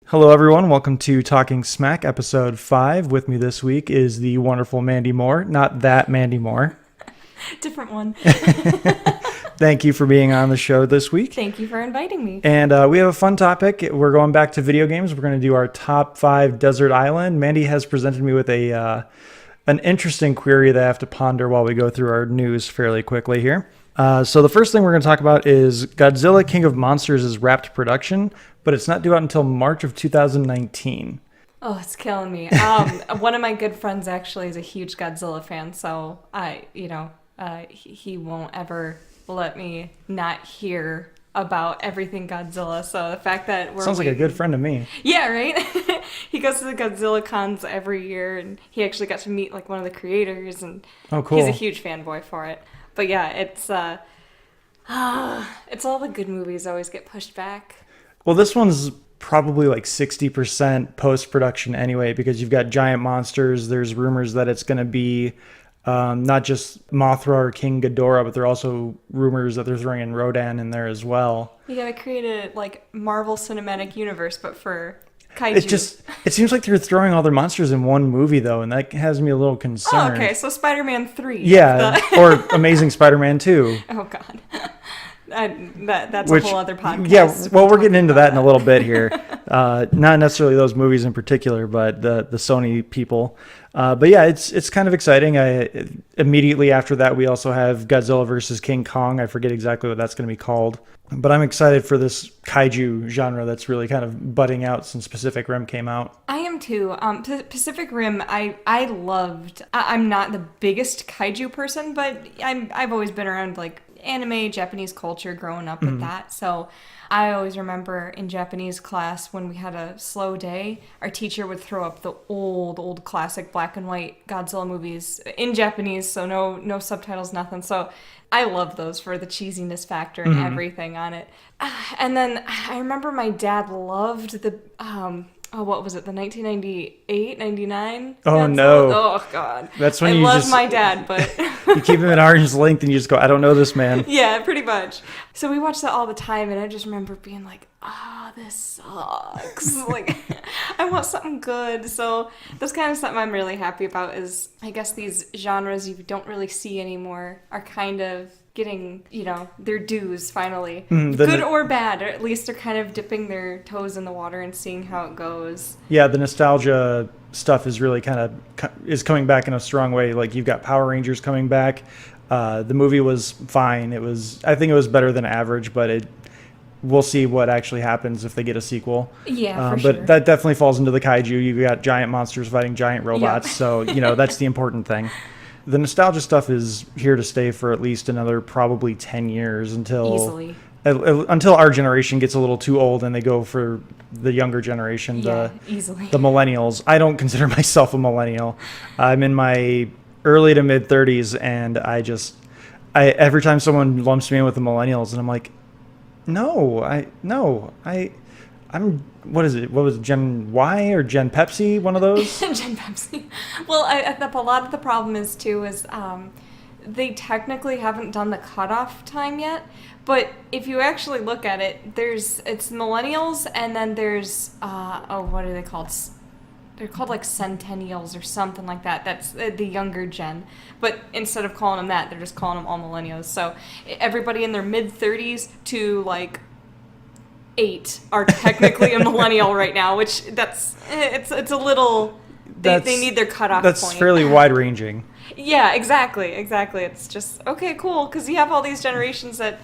Hello, everyone. Welcome to Talking Smack, episode 5. With me this week is the wonderful Mandii Moore. Not that Mandii Moore. Different one. Thank you for being on the show this week. Thank you for inviting me. And we have a fun topic. We're going back to video games. We're going to do our top 5 Desert Island. Mandii has presented me with an interesting query that I have to ponder while we go through our news fairly quickly here. So the first thing we're going to talk about is Godzilla King of Monsters is wrapped production, but it's not due out until March of 2019. Oh, it's killing me. One of my good friends actually is a huge Godzilla fan, so he won't ever let me not hear about everything Godzilla. So the fact that Sounds like a good friend to me. Yeah, right? He goes to the Godzilla cons every year, and he actually got to meet like one of the creators, and Oh, cool. He's a huge fanboy for it. But yeah, it's all the good movies always get pushed back. Well, this one's probably like 60% post-production anyway, because you've got giant monsters. There's rumors that it's going to be not just Mothra or King Ghidorah, but there are also rumors that they're throwing in Rodan in there as well. You gotta create a like Marvel Cinematic Universe, but for kaiju. It seems like they're throwing all their monsters in one movie, though, and that has me a little concerned. Oh, okay, so Spider-Man 3. Yeah, or Amazing Spider-Man 2. Oh, God. That's Which, a whole other podcast. Yeah, well, we're getting into that in a little bit here. Not necessarily those movies in particular, but the Sony people. But yeah, it's kind of exciting. Immediately after that, we also have Godzilla versus King Kong. I forget exactly what that's going to be called. But I'm excited for this kaiju genre that's really kind of budding out since Pacific Rim came out. I am too. Pacific Rim, I loved. I'm not the biggest kaiju person, but I've always been around like anime, Japanese culture, growing up with that. So I always remember in Japanese class when we had a slow day, our teacher would throw up the old classic black and white Godzilla movies in Japanese, so no subtitles, nothing. So I love those for the cheesiness factor and everything on it. And then I remember my dad loved the what was it? The 1998, 99? Oh, Godzilla? no. Oh, God. That's when I you love just... my dad, but... You keep him at arm's length and you just go, I don't know this man. Yeah, pretty much. So we watched that all the time, and I just remember being like, this sucks. Like, I want something good. So that's kind of something I'm really happy about is, I guess these genres you don't really see anymore are kind of getting, their dues finally. Good or bad, or at least they're kind of dipping their toes in the water and seeing how it goes. Yeah, the nostalgia stuff is really is coming back in a strong way. Like, you've got Power Rangers coming back. The movie was fine. I think it was better than average, but we'll see what actually happens if they get a sequel. Yeah, for sure. But that definitely falls into the kaiju. You've got giant monsters fighting giant robots, so that's the important thing. The nostalgia stuff is here to stay for at least another probably 10 years until our generation gets a little too old and they go for the younger generation, easily. The millennials. I don't consider myself a millennial. I'm in my early to mid 30s, and I every time someone lumps me in with the millennials, and I'm like, I'm what is it? What was it, Gen Y or Gen Pepsi? One of those? Gen Pepsi. Well, I think a lot of the problem is they technically haven't done the cutoff time yet. But if you actually look at it, it's millennials, and then there's what are they called? They're called like centennials or something like that. That's the younger gen. But instead of calling them that, they're just calling them all millennials. So everybody in their mid-30s to like 8 are technically a millennial right now, which it's a little... They need their cutoff point. That's fairly wide-ranging. Yeah, exactly. It's just, okay, cool, because you have all these generations that...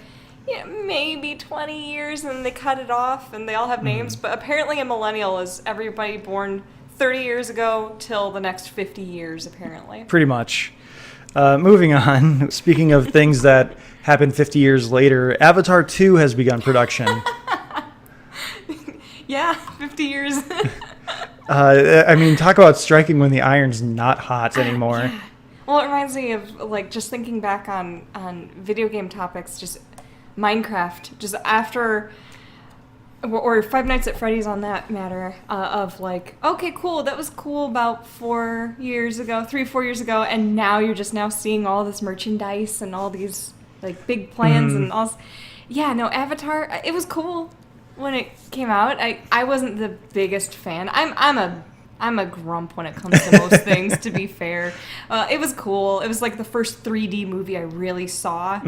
Yeah, maybe 20 years and they cut it off and they all have names, but apparently a millennial is everybody born 30 years ago till the next 50 years, apparently. Pretty much. Moving on, speaking of things that happened 50 years later, Avatar 2 has begun production. Yeah, 50 years. I mean, talk about striking when the iron's not hot anymore. Yeah. Well, it reminds me of, like, just thinking back on video game topics, just Minecraft, just after, or Five Nights at Freddy's on that matter, of like, okay, cool, that was cool about 4 years ago, 4 years ago, and now you're just now seeing all this merchandise and all these, like, big plans and all. Yeah, no, Avatar, it was cool. when it came out, I wasn't the biggest fan. I'm a grump when it comes to most things, to be fair. It was cool. It was like the first 3D movie I really saw.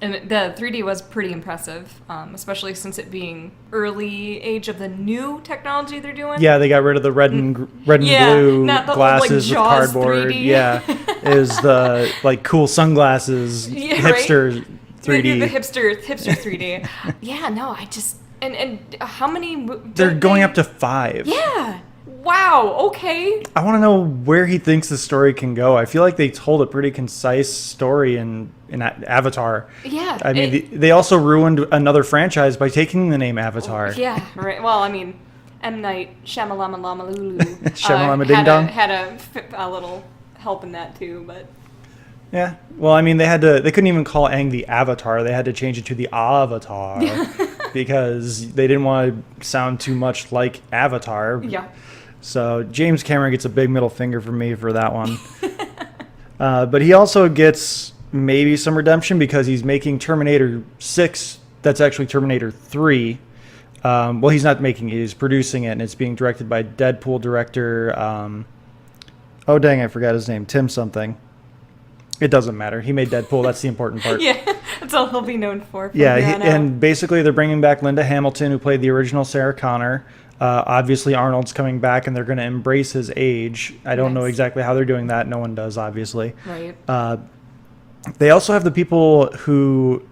And the 3D was pretty impressive, especially since it being early age of the new technology they're doing. Yeah, they got rid of the red and blue not the glasses old, like, with Jaws cardboard. 3D. Yeah, it was the like cool sunglasses, hipster 3D. The hipster 3D. Yeah, no, I just and how many? They're going up to 5. Yeah. Wow. Okay. I want to know where he thinks the story can go. I feel like they told a pretty concise story in Avatar. Yeah. I mean, they also ruined another franchise by taking the name Avatar. Yeah. Right. Well, I mean, M. Night Shyamalan Shyamalama Ding Dong had a little help in that too, but. Yeah. Well, I mean, they couldn't even call Aang the Avatar. They had to change it to the Avatar because they didn't want to sound too much like Avatar. Yeah. So James Cameron gets a big middle finger from me for that one. But he also gets maybe some redemption because he's making Terminator 6. That's actually Terminator 3. Well, he's not making it. He's producing it, and it's being directed by Deadpool director. Oh, dang, I forgot his name. Tim something. It doesn't matter. He made Deadpool. That's the important part. Yeah, that's all he'll be known for. Yeah, and basically they're bringing back Linda Hamilton, who played the original Sarah Connor. Obviously, Arnold's coming back, and they're going to embrace his age. I don't know exactly how they're doing that. No one does, obviously. Right. They also have the people who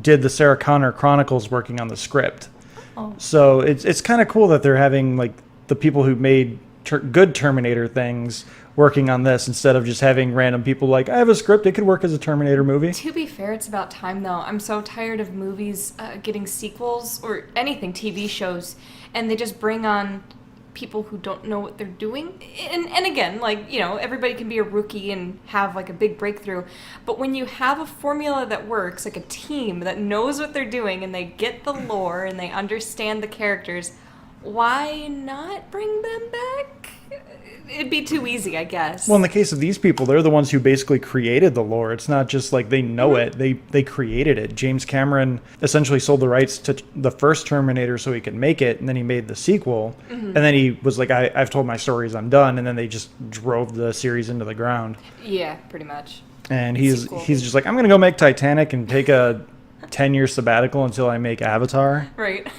did the Sarah Connor Chronicles working on the script. Oh. So it's kind of cool that they're having like the people who made good Terminator things working on this instead of just having random people like, I have a script, it could work as a Terminator movie. To be fair, it's about time though. I'm so tired of movies getting sequels or anything, TV shows, and they just bring on people who don't know what they're doing. And again, like, you know, everybody can be a rookie and have like a big breakthrough, but when you have a formula that works, like a team that knows what they're doing and they get the lore and they understand the characters, why not bring them back? It'd be too easy, I guess. Well, in the case of these people, they're the ones who basically created the lore. It's not just like they know it. They created it. James Cameron essentially sold the rights to the first Terminator so he could make it, and then he made the sequel. And then he was like, I've told my stories, I'm done. And then they just drove the series into the ground. Yeah, pretty much. And he's just like, I'm going to go make Titanic and take a 10-year sabbatical until I make Avatar. Right.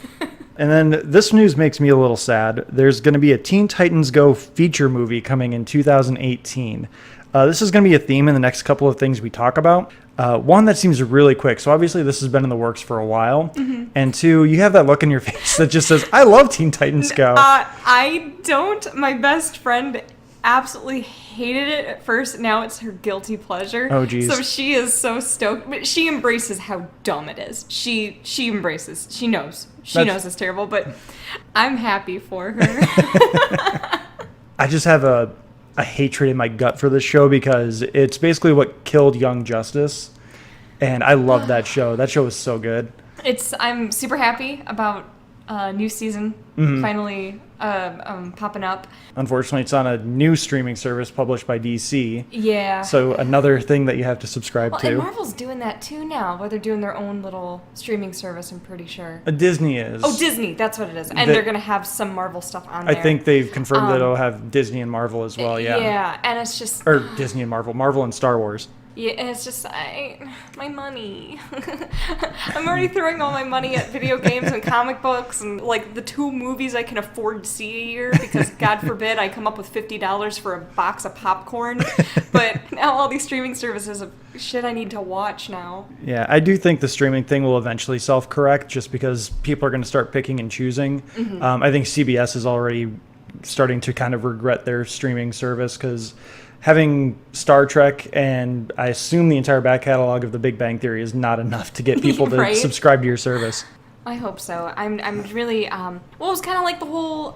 And then this news makes me a little sad. There's going to be a Teen Titans Go feature movie coming in 2018. This is going to be a theme in the next couple of things we talk about. One, that seems really quick. So obviously this has been in the works for a while. And two, you have that look in your face that just says, I love Teen Titans Go. I don't. My best friend absolutely hated it at first. Now it's her guilty pleasure. Oh, geez. So she is so stoked. But she embraces how dumb it is. She embraces. She knows. She knows it's terrible, but I'm happy for her. I just have a hatred in my gut for this show because it's basically what killed Young Justice. And I love that show. That show is so good. I'm super happy about new season finally popping up. Unfortunately, it's on a new streaming service published by DC. Yeah. So another thing that you have to subscribe to. And Marvel's doing that too now, where they're doing their own little streaming service, I'm pretty sure. Disney is. Oh, Disney, that's what it is. And they're going to have some Marvel stuff on there. I think they've confirmed that it'll have Disney and Marvel as well, yeah. Yeah, and it's just... Or Disney and Marvel and Star Wars. Yeah, and it's just, my money. I'm already throwing all my money at video games and comic books and, like, the 2 movies I can afford to see a year because, God forbid, I come up with $50 for a box of popcorn. But now all these streaming services of shit I need to watch now. Yeah, I do think the streaming thing will eventually self-correct just because people are going to start picking and choosing. I think CBS is already starting to kind of regret their streaming service because... having Star Trek and I assume the entire back catalog of The Big Bang Theory is not enough to get people to subscribe to your service. I hope so. I'm really, well, it was kind of like the whole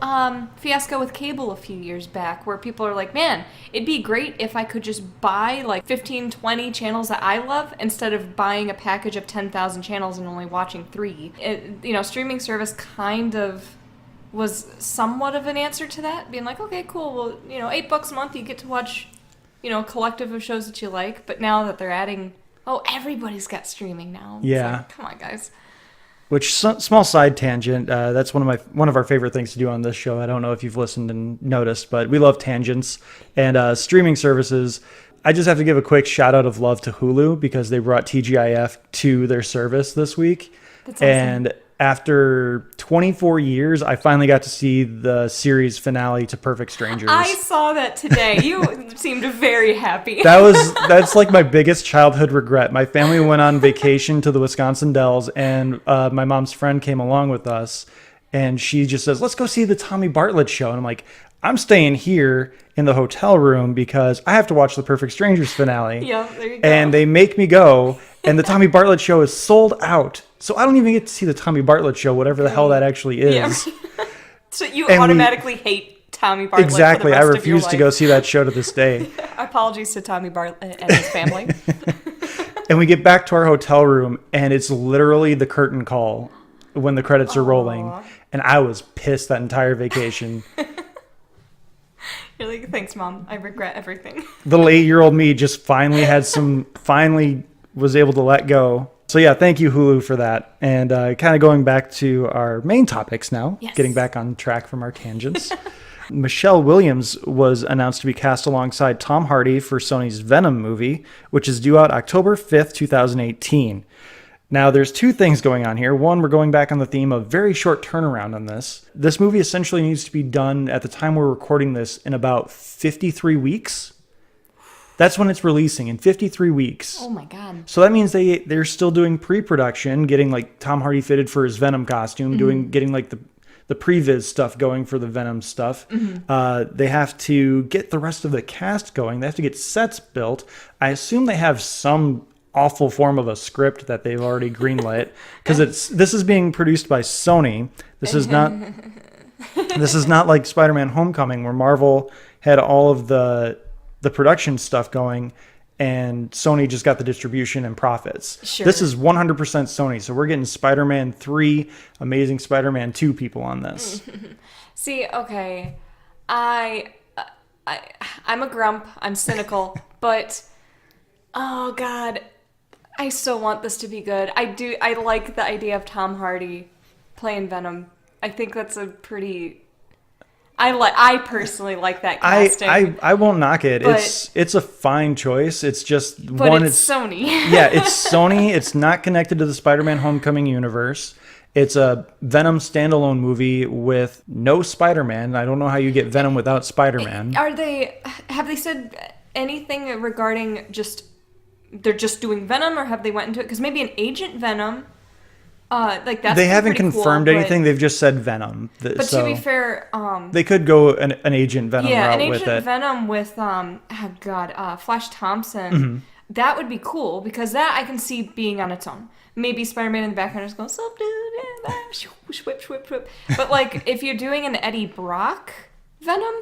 fiasco with cable a few years back where people are like, man, it'd be great if I could just buy like 15, 20 channels that I love instead of buying a package of 10,000 channels and only watching 3. Streaming service kind of was somewhat of an answer to that, being like, okay, cool, well, $8 a month, you get to watch, a collective of shows that you like, but now that they're adding, everybody's got streaming now. It's yeah. like, come on, guys. Which small side tangent. That's one of our favorite things to do on this show. I don't know if you've listened and noticed, but we love tangents and streaming services. I just have to give a quick shout out of love to Hulu because they brought TGIF to their service this week. That's awesome. And after 24 years, I finally got to see the series finale to Perfect Strangers. I saw that today. You seemed very happy. That's like my biggest childhood regret. My family went on vacation to the Wisconsin Dells, and my mom's friend came along with us, and she just says, "Let's go see the Tommy Bartlett show." And I'm like, I'm staying here in the hotel room because I have to watch the Perfect Strangers finale. Yeah, there you go. And they make me go, and the Tommy Bartlett show is sold out. So I don't even get to see the Tommy Bartlett show, whatever the hell that actually is. Yeah. So you And automatically hate Tommy Bartlett. Exactly. For the I rest of your refuse to go see that show to this day. Apologies to Tommy Bartlett and his family. And we get back to our hotel room, and it's literally the curtain call when the credits are rolling. And I was pissed that entire vacation. You're like, thanks, Mom. I regret everything. The little 8-year-old me just finally was able to let go. So yeah, thank you, Hulu, for that. And kind of going back to our main topics now, Yes. Getting back on track from our tangents. Michelle Williams was announced to be cast alongside Tom Hardy for Sony's Venom movie, which is due out October 5th, 2018. Now, there's two things going on here. One, we're going back on the theme of very short turnaround on this. This movie essentially needs to be done at the time we're recording this in about 53 weeks. That's when it's releasing, in 53 weeks. Oh my God. So that means they're still doing pre-production, getting like Tom Hardy fitted for his Venom costume, getting like the previs stuff going for the Venom stuff. They have to get the rest of the cast going. They have to get sets built. I assume they have some awful form of a script that they've already greenlit because this is being produced by Sony. This is not like Spider-Man Homecoming where Marvel had all of the production stuff going and Sony just got the distribution and profits. Sure. This is 100% Sony. So we're getting Spider-Man 3, Amazing Spider-Man 2 people on this. See, okay, I'm a grump. I'm cynical, but oh God, I still want this to be good. I like the idea of Tom Hardy playing Venom. I think that's a pretty. I personally like that casting. I won't knock it. But, it's a fine choice. It's just but one. It's Sony. Yeah, it's Sony. It's not connected to the Spider-Man Homecoming universe. It's a Venom standalone movie with no Spider-Man. I don't know how you get Venom without Spider-Man. Have they said anything regarding they're just doing Venom, or have they went into it? Because maybe an Agent Venom, like that's they haven't confirmed cool, anything. They've just said Venom. But to be fair, they could go an Agent Venom route an with Agent it. Venom with Flash Thompson. That would be cool because that I can see being on its own. Maybe Spider-Man in the background is going, "Sup, dude?" Yeah, whip, whip, whip. But like, if you're doing an Eddie Brock Venom,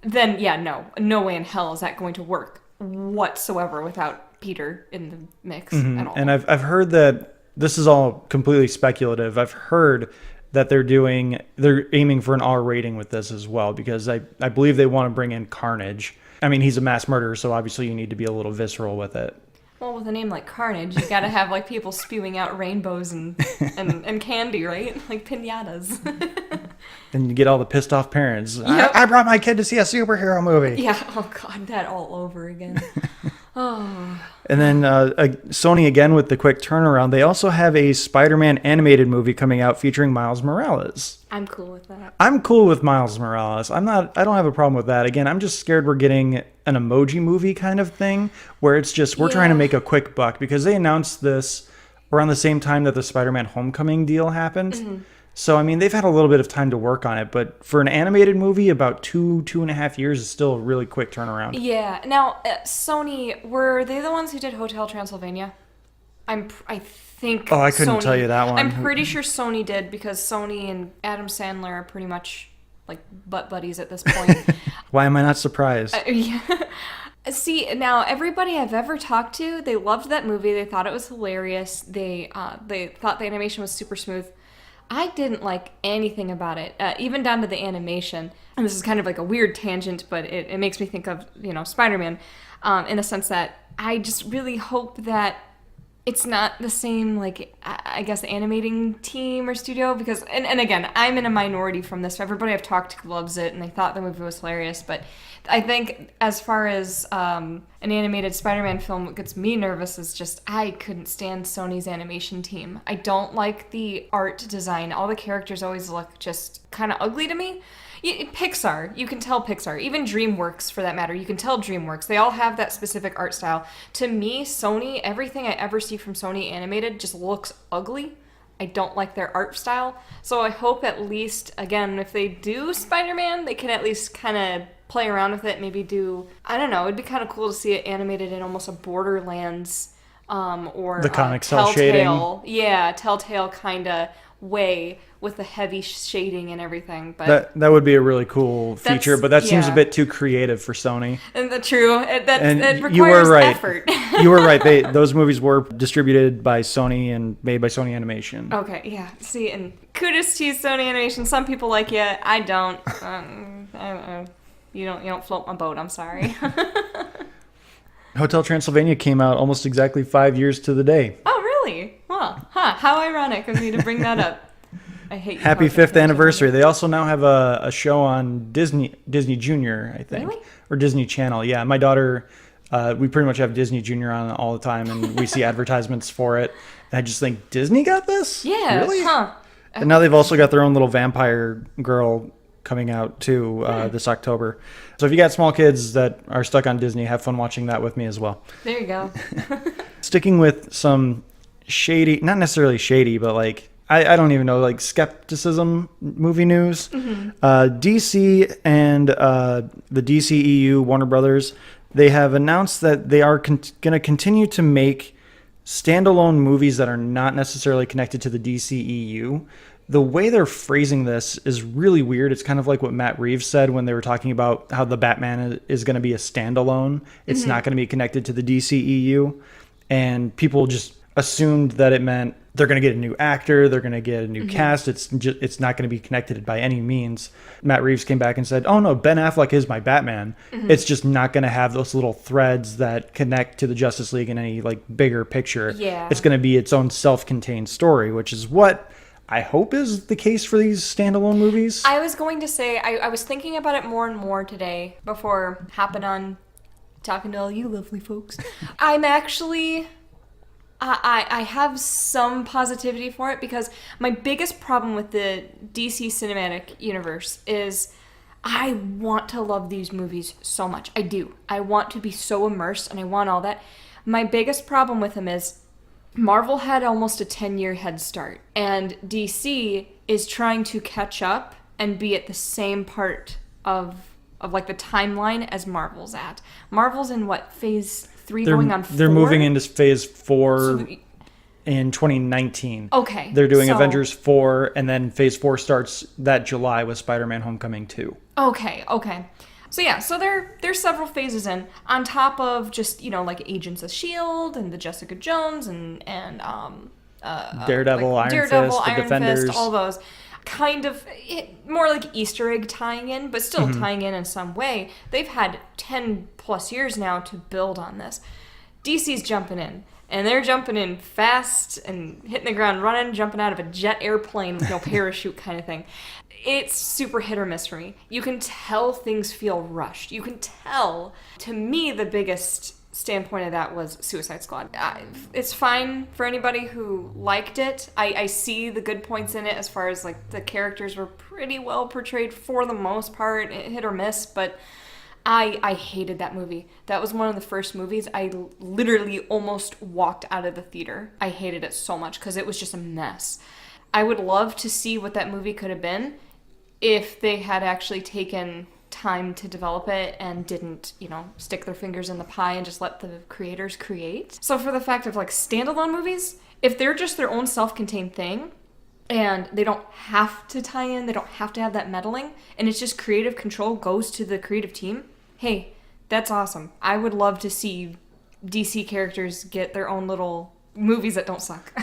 then yeah, no way in hell is that going to work whatsoever without Peter in the mix at all. And I've heard that this is all completely speculative. I've heard that they're aiming for an R rating with this as well because I believe they want to bring in Carnage. I mean, he's a mass murderer, so obviously you need to be a little visceral with it. Well, with a name like Carnage, you gotta have like people spewing out rainbows and candy, right? Like piñatas. And you get all the pissed off parents. Yep. I brought my kid to see a superhero movie. Yeah. Oh God, that all over again. Oh. And then Sony, again, with the quick turnaround, they also have a Spider-Man animated movie coming out featuring Miles Morales. I'm cool with that. I'm cool with Miles Morales. I don't have a problem with that. Again, I'm just scared we're getting an emoji movie kind of thing where it's just we're trying to make a quick buck because they announced this around the same time that the Spider-Man Homecoming deal happened. So, I mean, they've had a little bit of time to work on it, but for an animated movie, about 2.5 years is still a really quick turnaround. Yeah. Now, Sony, were they the ones who did Hotel Transylvania? I think. Oh, I couldn't Sony, tell you that one. I'm pretty sure Sony did because Sony and Adam Sandler are pretty much like butt buddies at this point. Why am I not surprised? Yeah. See, now everybody I've ever talked to, they loved that movie. They thought it was hilarious. They thought the animation was super smooth. I didn't like anything about it, even down to the animation. And this is kind of like a weird tangent, but it makes me think of, Spider-Man, in the sense that I just really hope that it's not the same, like, I guess, animating team or studio, because, and again, I'm in a minority from this. Everybody I've talked to loves it, and they thought the movie was hilarious, but I think as far as an animated Spider-Man film, what gets me nervous is just, I couldn't stand Sony's animation team. I don't like the art design. All the characters always look just kind of ugly to me. Pixar, you can tell Pixar. Even DreamWorks, for that matter, you can tell DreamWorks. They all have that specific art style. To me, Sony, everything I ever see from Sony animated just looks ugly. I don't like their art style. So I hope at least, again, if they do Spider-Man, they can at least kind of play around with it. Maybe do, I don't know, it'd be kind of cool to see it animated in almost a Borderlands or the comic cell shading. Yeah, Telltale kind of way with the heavy shading and everything. But that would be a really cool feature, but that seems a bit too creative for Sony. And true, it requires you were right. effort. You were right. Those movies were distributed by Sony and made by Sony Animation. Okay, yeah. See, and kudos to you, Sony Animation. Some people like you. I don't. You don't float my boat. I'm sorry. Hotel Transylvania came out almost exactly 5 years to the day. Oh, really? Well, how ironic of me to bring that up. I hate you. Happy 5th anniversary. They also now have a show on Disney Junior, I think. Really? Or Disney Channel. Yeah, my daughter, we pretty much have Disney Junior on all the time, and we see advertisements for it. And I just think, Disney got this? Yeah. Really? Huh. And now they've also got their own little vampire girl coming out too this October. So if you got small kids that are stuck on Disney, have fun watching that with me as well. There you go. Sticking with some shady, not necessarily shady, but like, I don't even know, like skepticism movie news. DC and the DCEU, Warner Brothers, they have announced that they are going to continue to make standalone movies that are not necessarily connected to the DCEU. The way they're phrasing this is really weird. It's kind of like what Matt Reeves said when they were talking about how the Batman is going to be a standalone. It's not going to be connected to the DCEU. And people just assumed that it meant they're going to get a new actor, they're going to get a new cast. It's not going to be connected by any means. Matt Reeves came back and said, "Oh no, Ben Affleck is my Batman. It's just not going to have those little threads that connect to the Justice League in any like bigger picture. Yeah. It's going to be its own self-contained story," which is what I hope is the case for these standalone movies. I was going to say, I was thinking about it more and more today before hopping on talking to all you lovely folks. I'm actually, I have some positivity for it, because my biggest problem with the DC cinematic universe is I want to love these movies so much. I do. I want to be so immersed, and I want all that. My biggest problem with them is Marvel had almost a 10-year head start, and DC is trying to catch up and be at the same part of like the timeline as Marvel's at. Marvel's in what, phase 3 going on 4? They're moving into phase 4 in 2019. Okay. They're doing Avengers 4, and then phase 4 starts that July with Spider-Man Homecoming 2. Okay. So yeah, so there's several phases in, on top of just, like Agents of S.H.I.E.L.D. and the Jessica Jones and Daredevil, like Iron Fist, the Defenders. Fist, all those. Kind of more like Easter egg tying in, but still tying in some way. They've had 10 plus years now to build on this. DC's jumping in, and they're jumping in fast and hitting the ground running, jumping out of a jet airplane with no parachute kind of thing. It's super hit or miss for me. You can tell things feel rushed. You can tell. To me, the biggest standpoint of that was Suicide Squad. It's fine for anybody who liked it. I see the good points in it, as far as like the characters were pretty well portrayed for the most part, hit or miss, but I hated that movie. That was one of the first movies I literally almost walked out of the theater. I hated it so much because it was just a mess. I would love to see what that movie could have been if they had actually taken time to develop it and didn't, stick their fingers in the pie and just let the creators create. So for the fact of like standalone movies, if they're just their own self-contained thing and they don't have to tie in, they don't have to have that meddling, and it's just creative control goes to the creative team, hey, that's awesome. I would love to see DC characters get their own little movies that don't suck.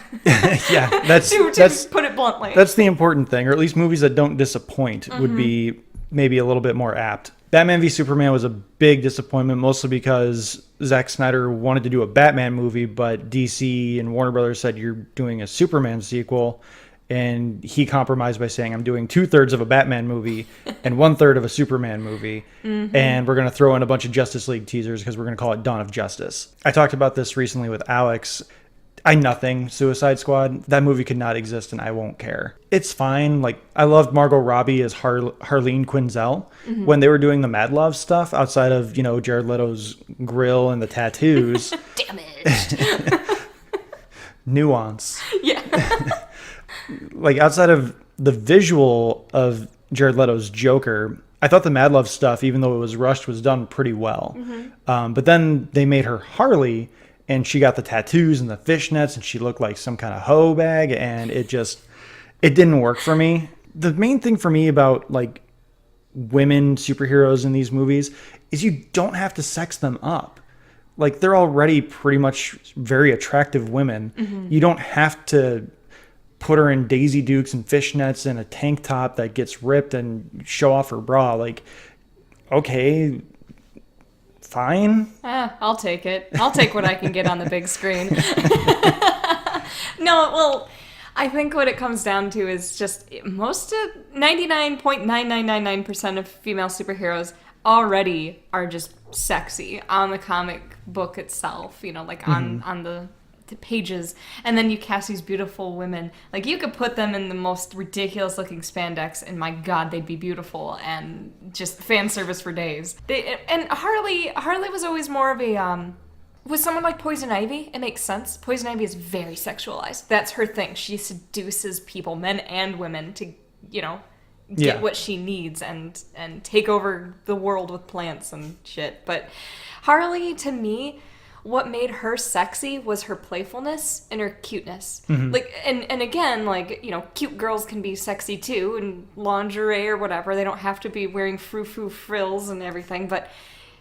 Yeah, that's to put it bluntly. That's the important thing, or at least movies that don't disappoint would be maybe a little bit more apt. Batman v Superman was a big disappointment, mostly because Zack Snyder wanted to do a Batman movie, but DC and Warner Brothers said you're doing a Superman sequel. And he compromised by saying, I'm doing 2/3 of a Batman movie and 1/3 of a Superman movie. And we're going to throw in a bunch of Justice League teasers because we're going to call it Dawn of Justice. I talked about this recently with Alex. Nothing Suicide Squad. That movie could not exist and I won't care. It's fine. Like, I loved Margot Robbie as Harleen Quinzel when they were doing the Mad Love stuff outside of, Jared Leto's grill and the tattoos. Damaged. Nuance. Yeah. Like, outside of the visual of Jared Leto's Joker, I thought the Mad Love stuff, even though it was rushed, was done pretty well. But then they made her Harley, and she got the tattoos and the fishnets, and she looked like some kind of hoe bag, and it didn't work for me. The main thing for me about, like, women superheroes in these movies is you don't have to sex them up. Like, they're already pretty much very attractive women. You don't have to put her in Daisy Dukes and fishnets and a tank top that gets ripped and show off her bra. Like, okay, fine. I'll take it. I'll take what I can get on the big screen. No, well, I think what it comes down to is just most of 99.9999% of female superheroes already are just sexy on the comic book itself, like on the pages, and then you cast these beautiful women. Like, you could put them in the most ridiculous looking spandex and my god, they'd be beautiful and just fan service for days. And Harley was always more of a with someone like Poison Ivy, it makes sense. Poison Ivy is very sexualized. That's her thing. She seduces people, men and women, to get what she needs and take over the world with plants and shit. But Harley, to me, what made her sexy was her playfulness and her cuteness. Like, and again, like, cute girls can be sexy too, in lingerie or whatever. They don't have to be wearing frou-frou frills and everything. But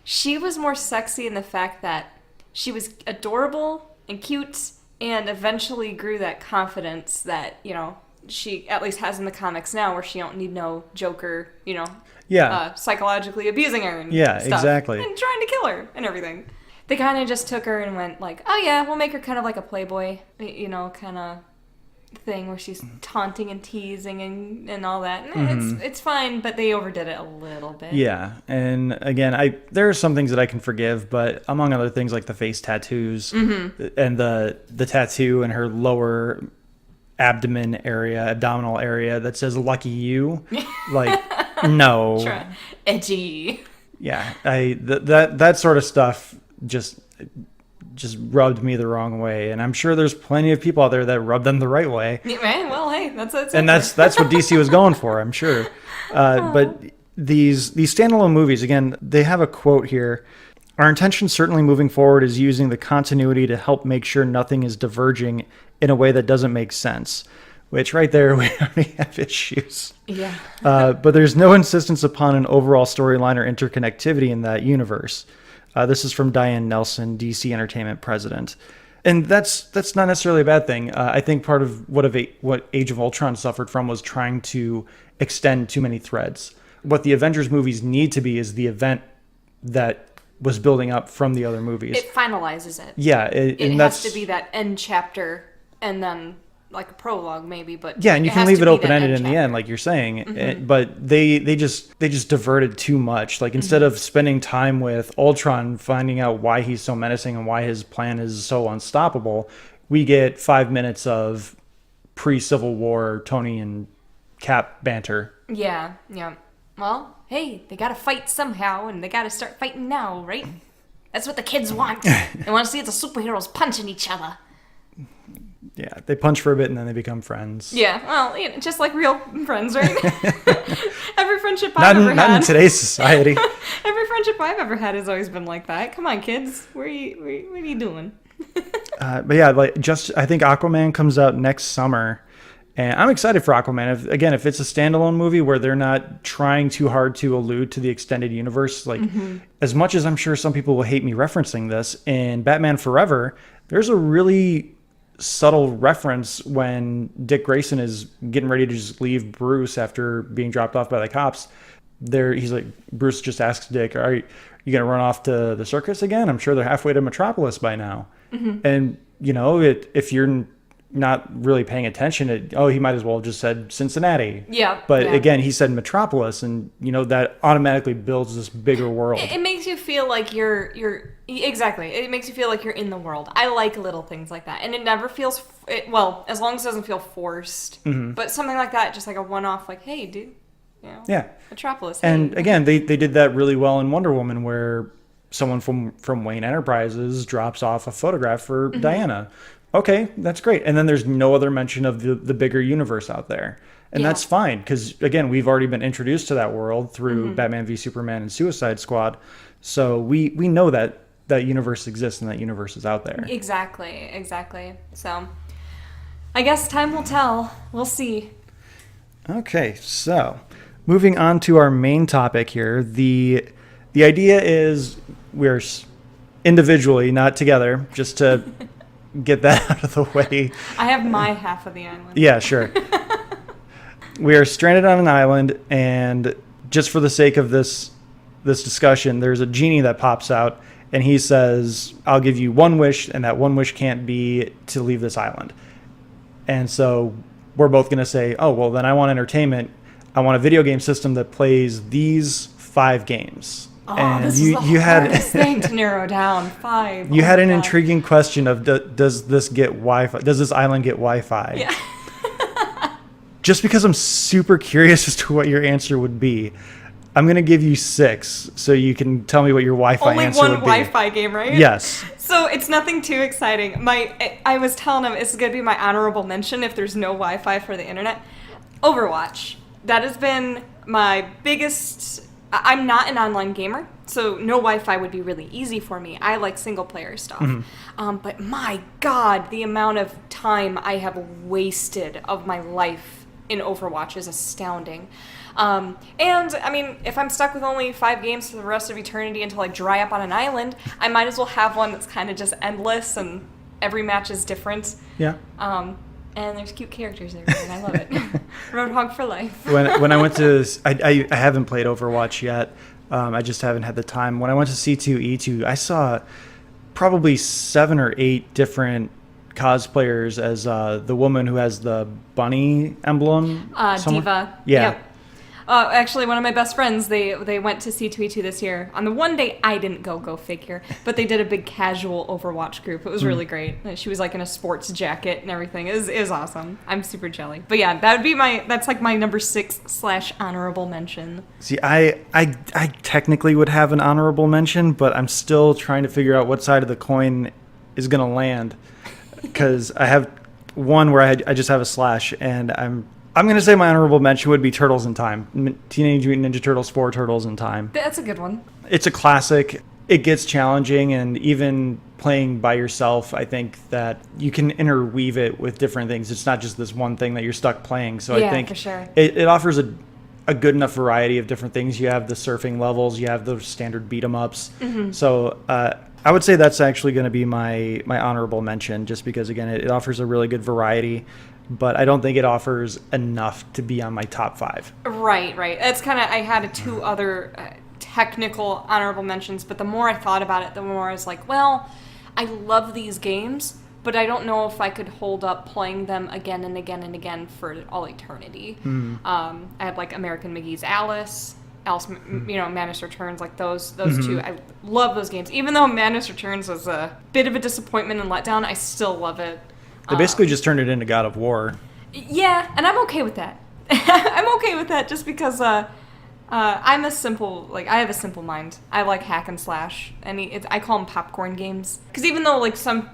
she was more sexy in the fact that she was adorable and cute, and eventually grew that confidence that, she at least has in the comics now, where she don't need no Joker, psychologically abusing her and stuff, exactly, and trying to kill her and everything. They kind of just took her and went like, oh yeah, we'll make her kind of like a Playboy, kind of thing where she's taunting and teasing and all that. And it's fine, but they overdid it a little bit. Yeah, and again, there are some things that I can forgive, but among other things like the face tattoos and the tattoo in her lower abdominal area that says "Lucky You," like, no, sure. Edgy. Yeah, that sort of stuff just rubbed me the wrong way, and I'm sure there's plenty of people out there that rub them the right way. Yeah, well, hey, that's what DC was going for, I'm sure. But these standalone movies, again, they have a quote here. Our intention certainly moving forward is using the continuity to help make sure nothing is diverging in a way that doesn't make sense. Which right there, we already have issues. Yeah. But there's no insistence upon an overall storyline or interconnectivity in that universe. This is from Diane Nelson, DC Entertainment president. And that's not necessarily a bad thing. I think part of what Age of Ultron suffered from was trying to extend too many threads. What the Avengers movies need to be is the event that was building up from the other movies. It finalizes it. Yeah. It has to be that end chapter and then like a prologue maybe, but yeah, and you can leave it open-ended in the end, like you're saying. But they just diverted too much. Like, instead of spending time with Ultron, finding out why he's so menacing and why his plan is so unstoppable, we get 5 minutes of pre-Civil War Tony and Cap banter. Yeah. Well, hey, they gotta fight somehow, and they gotta start fighting now, right? That's what the kids want. They want to see the superheroes punching each other. Yeah, they punch for a bit and then they become friends. Yeah, well, just like real friends, right? Every friendship I've ever had. Not in today's society. Every friendship I've ever had has always been like that. Come on, kids. What are you doing? But yeah, I think Aquaman comes out next summer. And I'm excited for Aquaman. If it's a standalone movie where they're not trying too hard to allude to the extended universe, as much as I'm sure some people will hate me referencing this, in Batman Forever, there's a really subtle reference when Dick Grayson is getting ready to just leave Bruce after being dropped off by the cops. he's like, Bruce just asks Dick, are you going to run off to the circus again? I'm sure they're halfway to Metropolis by now. And, if you're not really paying attention, he might as well have just said Cincinnati. Yeah. But yeah. again, he said Metropolis, and, that automatically builds this bigger world. It makes you feel like you're exactly. It makes you feel like you're in the world. I like little things like that, and it never feels as long as it doesn't feel forced. But something like that, just like a one-off, like, hey, dude, yeah, Metropolis. And hey. again, they did that really well in Wonder Woman, where someone from Wayne Enterprises drops off a photograph for Diana. Okay, that's great. And then there's no other mention of the bigger universe out there. And that's fine, because, again, we've already been introduced to that world through Batman v Superman and Suicide Squad. So we know that universe exists and that universe is out there. Exactly. So I guess time will tell. We'll see. Okay, so moving on to our main topic here. The idea is we're individually, not together, just to get that out of the way. I have my half of the island. Yeah, sure. We are stranded on an island, and just for the sake of this discussion, there's a genie that pops out, and he says, I'll give you one wish, and that one wish can't be to leave this island. And so we're both going to say, oh, well, then I want entertainment. I want a video game system that plays these 5 games. Oh, and this is the hardest thing to narrow down. 5. You had an intriguing question of, does this get Wi-Fi? Does this island get Wi-Fi? Yeah. Just because I'm super curious as to what your answer would be, I'm going to give you 6 so you can tell me what your Wi-Fi answer would be. Only one Wi-Fi game, right? Yes. So it's nothing too exciting. I was telling him this is going to be my honorable mention if there's no Wi-Fi for the internet. Overwatch. That has been my biggest... I'm not an online gamer, so no Wi-Fi would be really easy for me. I like single-player stuff. But my God, the amount of time I have wasted of my life in Overwatch is astounding. And, I mean, if I'm stuck with only 5 games for the rest of eternity until I dry up on an island, I might as well have one that's kind of just endless and every match is different. Yeah. And there's cute characters there, and I love it. Roadhog for life. When I went to... I haven't played Overwatch yet. I just haven't had the time. When I went to C2E2, I saw probably 7 or 8 different cosplayers as the woman who has the bunny emblem. Diva. Yeah. Yep. Actually, one of my best friends, they went to C2E2 this year. On the one day I didn't go figure, but they did a big casual Overwatch group. It was really great. She was like in a sports jacket and everything. It was awesome. I'm super jelly. But yeah, that's like my number 6 / honorable mention. See, I technically would have an honorable mention, but I'm still trying to figure out what side of the coin is going to land. Because I have one where I just have a slash, and I'm going to say my honorable mention would be Turtles in Time. Teenage Mutant Ninja Turtles 4 Turtles in Time. That's a good one. It's a classic. It gets challenging, and even playing by yourself, I think that you can interweave it with different things. It's not just this one thing that you're stuck playing. So yeah, I think for sure. it offers a good enough variety of different things. You have the surfing levels. You have those standard beat-em-ups. So I would say that's actually going to be my honorable mention, just because, again, it offers a really good variety. But I don't think it offers enough to be on my top 5. Right. That's kind of, I had 2 other technical honorable mentions, but the more I thought about it, the more I was like, well, I love these games, but I don't know if I could hold up playing them again and again and again for all eternity. I had like American McGee's Alice, Madness Returns, like those 2. I love those games. Even though Madness Returns was a bit of a disappointment and letdown, I still love it. They basically just turned it into God of War. Yeah, and I'm okay with that. I'm okay with that just because I have a simple mind. I like hack and slash. I call them popcorn games. Because even though like some,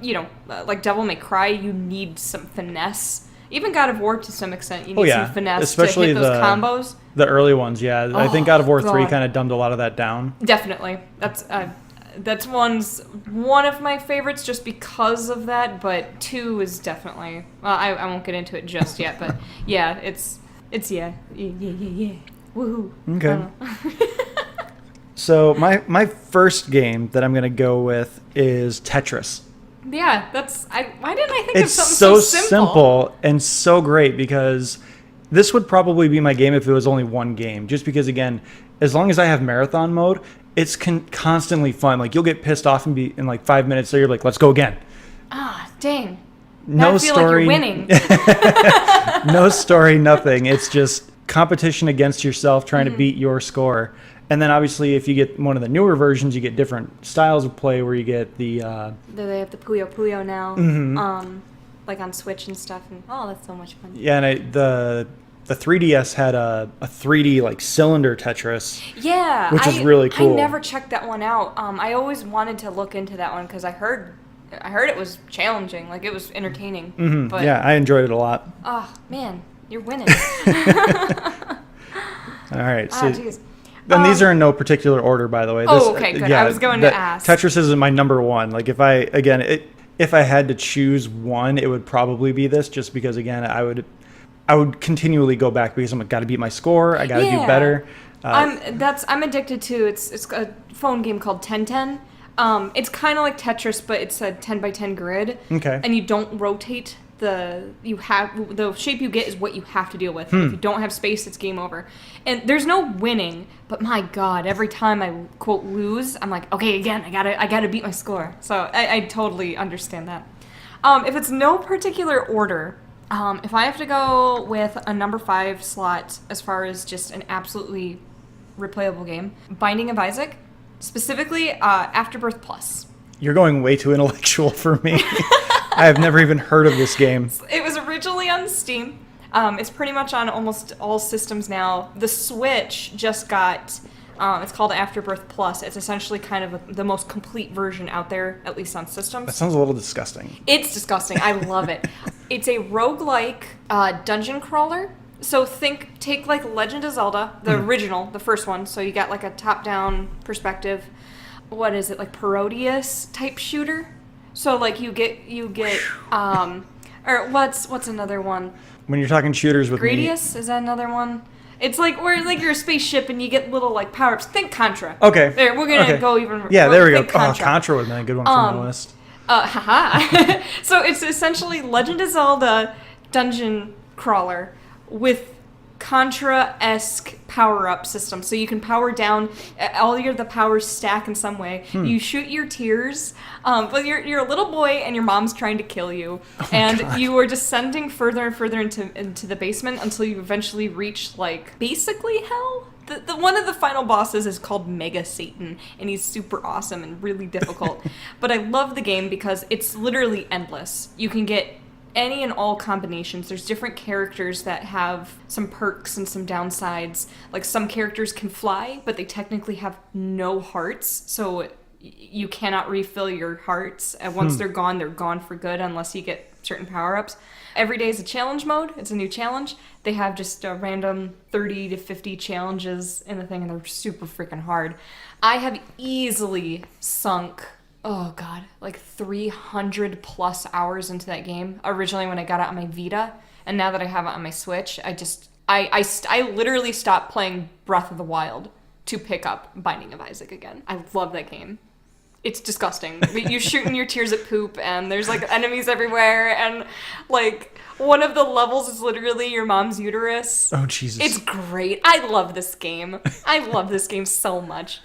like Devil May Cry, you need some finesse. Even God of War to some extent, you need some finesse, especially to hit those combos. The early ones, yeah. I think God of War 3 kind of dumbed a lot of that down. Definitely. That's one of my favorites just because of that, but 2 is definitely... Well, I won't get into it just yet, but yeah, it's yeah. Woohoo. Okay. So my first game that I'm going to go with is Tetris. Yeah, why didn't I think of something so simple and so great because This would probably be my game if it was only one game, just because, again, as long as I have marathon mode, it's constantly fun. Like, you'll get pissed off and be in like 5 minutes, so you're like, let's go again. Ah, dang. No I feel story. like you're winning. No story, nothing. It's just competition against yourself trying to beat your score. And then obviously if you get one of the newer versions, you get different styles of play where you get the... They have the Puyo Puyo now, like on Switch and stuff. And oh, that's so much fun. Yeah, and the 3DS had a 3D like cylinder Tetris. Yeah. Which is really cool. I never checked that one out. I always wanted to look into that one because I heard it was challenging. Like, it was entertaining. But, yeah, I enjoyed it a lot. Oh, man. You're winning. All right. So, Jeez. and these are in no particular order, by the way. Okay, good. I was going to ask. Tetris is my number one. Like, if I had to choose one, it would probably be this, just because, again, I would continually go back because I'm like, got to beat my score. I got to do better. I'm addicted to. It's a phone game called 1010. It's kind of like Tetris, but it's a 10 by 10 grid. Okay. And you don't rotate. The shape you get is what you have to deal with. If you don't have space, it's game over. And there's no winning, but my God, every time I quote lose, I'm like, okay, again, I gotta beat my score. So I totally understand that. If it's no particular order, if I have to go with a number 5 slot as far as just an absolutely replayable game, Binding of Isaac, specifically Afterbirth Plus. You're going way too intellectual for me. I have never even heard of this game. It was originally on Steam. It's pretty much on almost all systems now. The Switch just got, it's called Afterbirth Plus. It's essentially kind of the most complete version out there, at least on systems. That sounds a little disgusting. It's disgusting. I love it. It's a roguelike dungeon crawler. So take like Legend of Zelda, the original, the first one. So you got like a top-down perspective. What is it, like Parodius type shooter? So like you get or what's another one? When you're talking shooters with Gradius, is that another one? It's like where like you're a spaceship and you get little like power-ups. Think Contra. Okay. There, we're gonna go even. Yeah, there we go. Contra. Contra would have been a good one from the list. Haha. So it's essentially Legend of Zelda dungeon crawler with Contra-esque power-up system. So you can power down, all the powers stack in some way. You shoot your tears, but you're a little boy and your mom's trying to kill you. And you are descending further and further into the basement until you eventually reach, like, basically hell? The one of the final bosses is called Mega Satan, and he's super awesome and really difficult. But I love the game because it's literally endless. You can get any and all combinations. There's different characters that have some perks and some downsides. Like, some characters can fly, but they technically have no hearts, so you cannot refill your hearts. And once they're gone for good unless you get certain power-ups. Every day is a challenge mode. It's a new challenge. They have just a random 30 to 50 challenges in the thing, and they're super freaking hard. I have easily sunk, oh God, like 300 plus hours into that game. Originally when I got it on my Vita, and now that I have it on my Switch, I literally stopped playing Breath of the Wild to pick up Binding of Isaac again. I love that game. It's disgusting. You're shooting your tears at poop, and there's like enemies everywhere, and like one of the levels is literally your mom's uterus. Oh Jesus! It's great. I love this game. I love this game so much.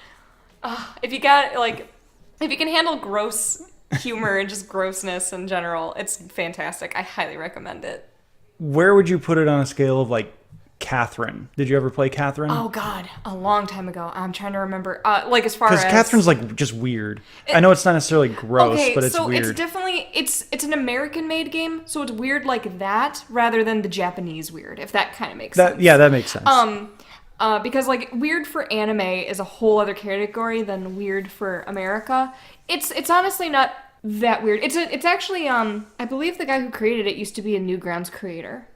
If you can handle gross humor and just grossness in general, it's fantastic. I highly recommend it. Where would you put it on a scale of like Catherine? Did you ever play Catherine? Oh God, a long time ago. I'm trying to remember. Like as far as because Catherine's like just weird. I know it's not necessarily gross, but it's weird. It's definitely it's an American-made game, so it's weird like that rather than the Japanese weird. If that kind of makes sense. Yeah, that makes sense. Because like weird for anime is a whole other category than weird for America. It's honestly not that weird. It's actually I believe the guy who created it used to be a Newgrounds creator.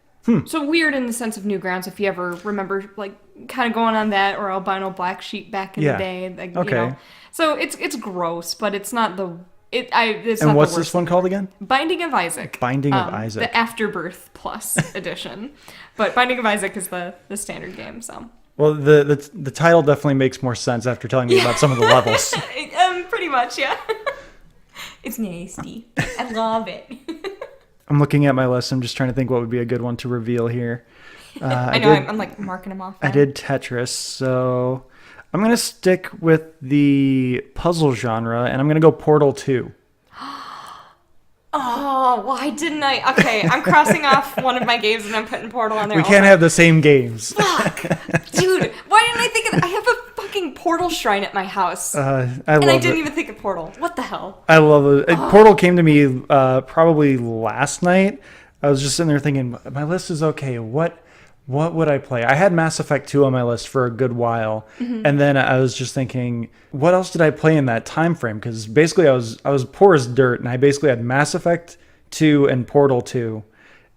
So weird in the sense of Newgrounds, if you ever remember, like, kind of going on that, or Albino Black Sheep back in the day. Like, okay. You know. So it's gross, but it's not the... It's and not what's the worst this one called again? Binding of Isaac. Binding of Isaac. The Afterbirth Plus edition. But Binding of Isaac is the standard game, so... Well, the title definitely makes more sense after telling me about some of the levels. Pretty much, yeah. It's nasty. I love it. I'm looking at my list. I'm just trying to think what would be a good one to reveal here. I know, I'm like marking them off. I did Tetris, so I'm going to stick with the puzzle genre, and I'm going to go Portal 2. Oh, why didn't I? Okay, I'm crossing off one of my games and I'm putting Portal on there. We can't have the same games. Fuck! Dude, why didn't I think of I have a fucking Portal shrine at my house. I didn't even think of Portal. What the hell? I love it. Portal came to me probably last night. I was just sitting there thinking, my list is okay. What would I play? I had Mass Effect 2 on my list for a good while, and then I was just thinking, what else did I play in that time frame? Because basically I was poor as dirt, and I basically had Mass Effect 2 and Portal 2,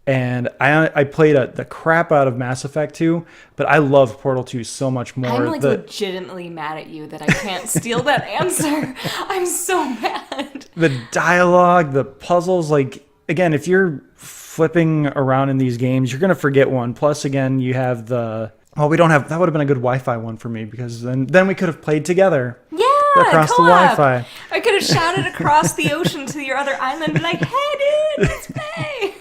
and I played the crap out of Mass Effect 2, but I love Portal 2 so much more. I'm like legitimately mad at you that I can't steal that answer. I'm so mad. The dialogue, the puzzles, like, again, if you're flipping around in these games, you're going to forget one. Plus, again, you have we don't have, that would have been a good Wi-Fi one for me, because then we could have played together. Yeah, across the Wi-Fi. I could have shouted across the ocean to your other island, like, hey, dude, let's play.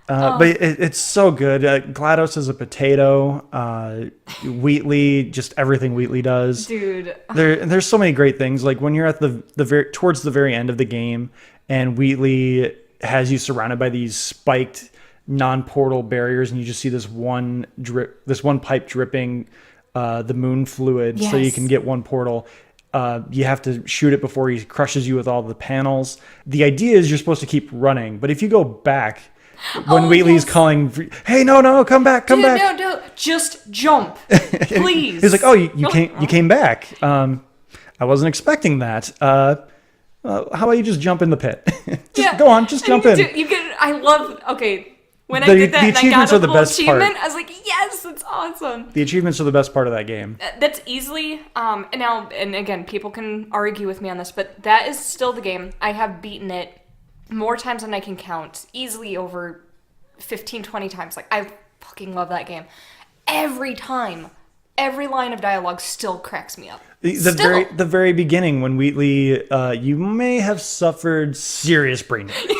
But it's so good. GLaDOS is a potato. Wheatley, just everything Wheatley does. Dude. There's so many great things. Like when you're at towards the very end of the game, and Wheatley has you surrounded by these spiked non-portal barriers, and you just see this one pipe dripping the moon fluid, so you can get one portal. You have to shoot it before he crushes you with all the panels. The idea is you're supposed to keep running, but if you go back, when Wheatley's calling, hey, no, come back. No, just jump, please. He's like, oh, you came back. I wasn't expecting that. How about you just jump in the pit? Go on, just jump in. When I did that and I got a little achievement, part. I was like, yes, that's awesome. The achievements are the best part of that game. That's easily, and again, people can argue with me on this, but that is still the game. I have beaten it more times than I can count, easily over 15, 20 times. Like, I fucking love that game. Every time, every line of dialogue still cracks me up. The very beginning, when Wheatley, you may have suffered serious brain damage.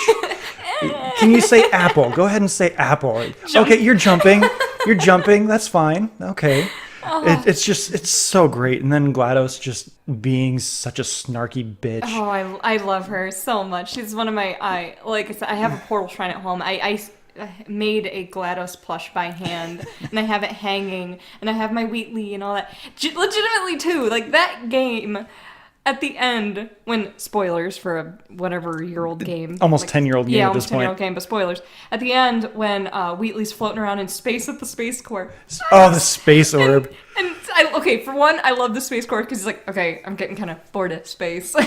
Can you say apple? Go ahead and say apple. Okay, you're jumping. You're jumping. That's fine. Okay. It's so great. And then GLaDOS just being such a snarky bitch. Oh, I love her so much. She's one of my, like I said, I have a Portal shrine at home. I made a GLaDOS plush by hand, and I have it hanging, and I have my Wheatley and all that. Legitimately, too, like that game, at the end, when, spoilers for a whatever-year-old game. Almost 10-year-old game at this point. Yeah, almost 10-year-old game, but spoilers. At the end, when Wheatley's floating around in space at the Space Corps. Oh, the space orb. And for one, I love the Space Corps because he's like, okay, I'm getting kind of bored of space. Nope.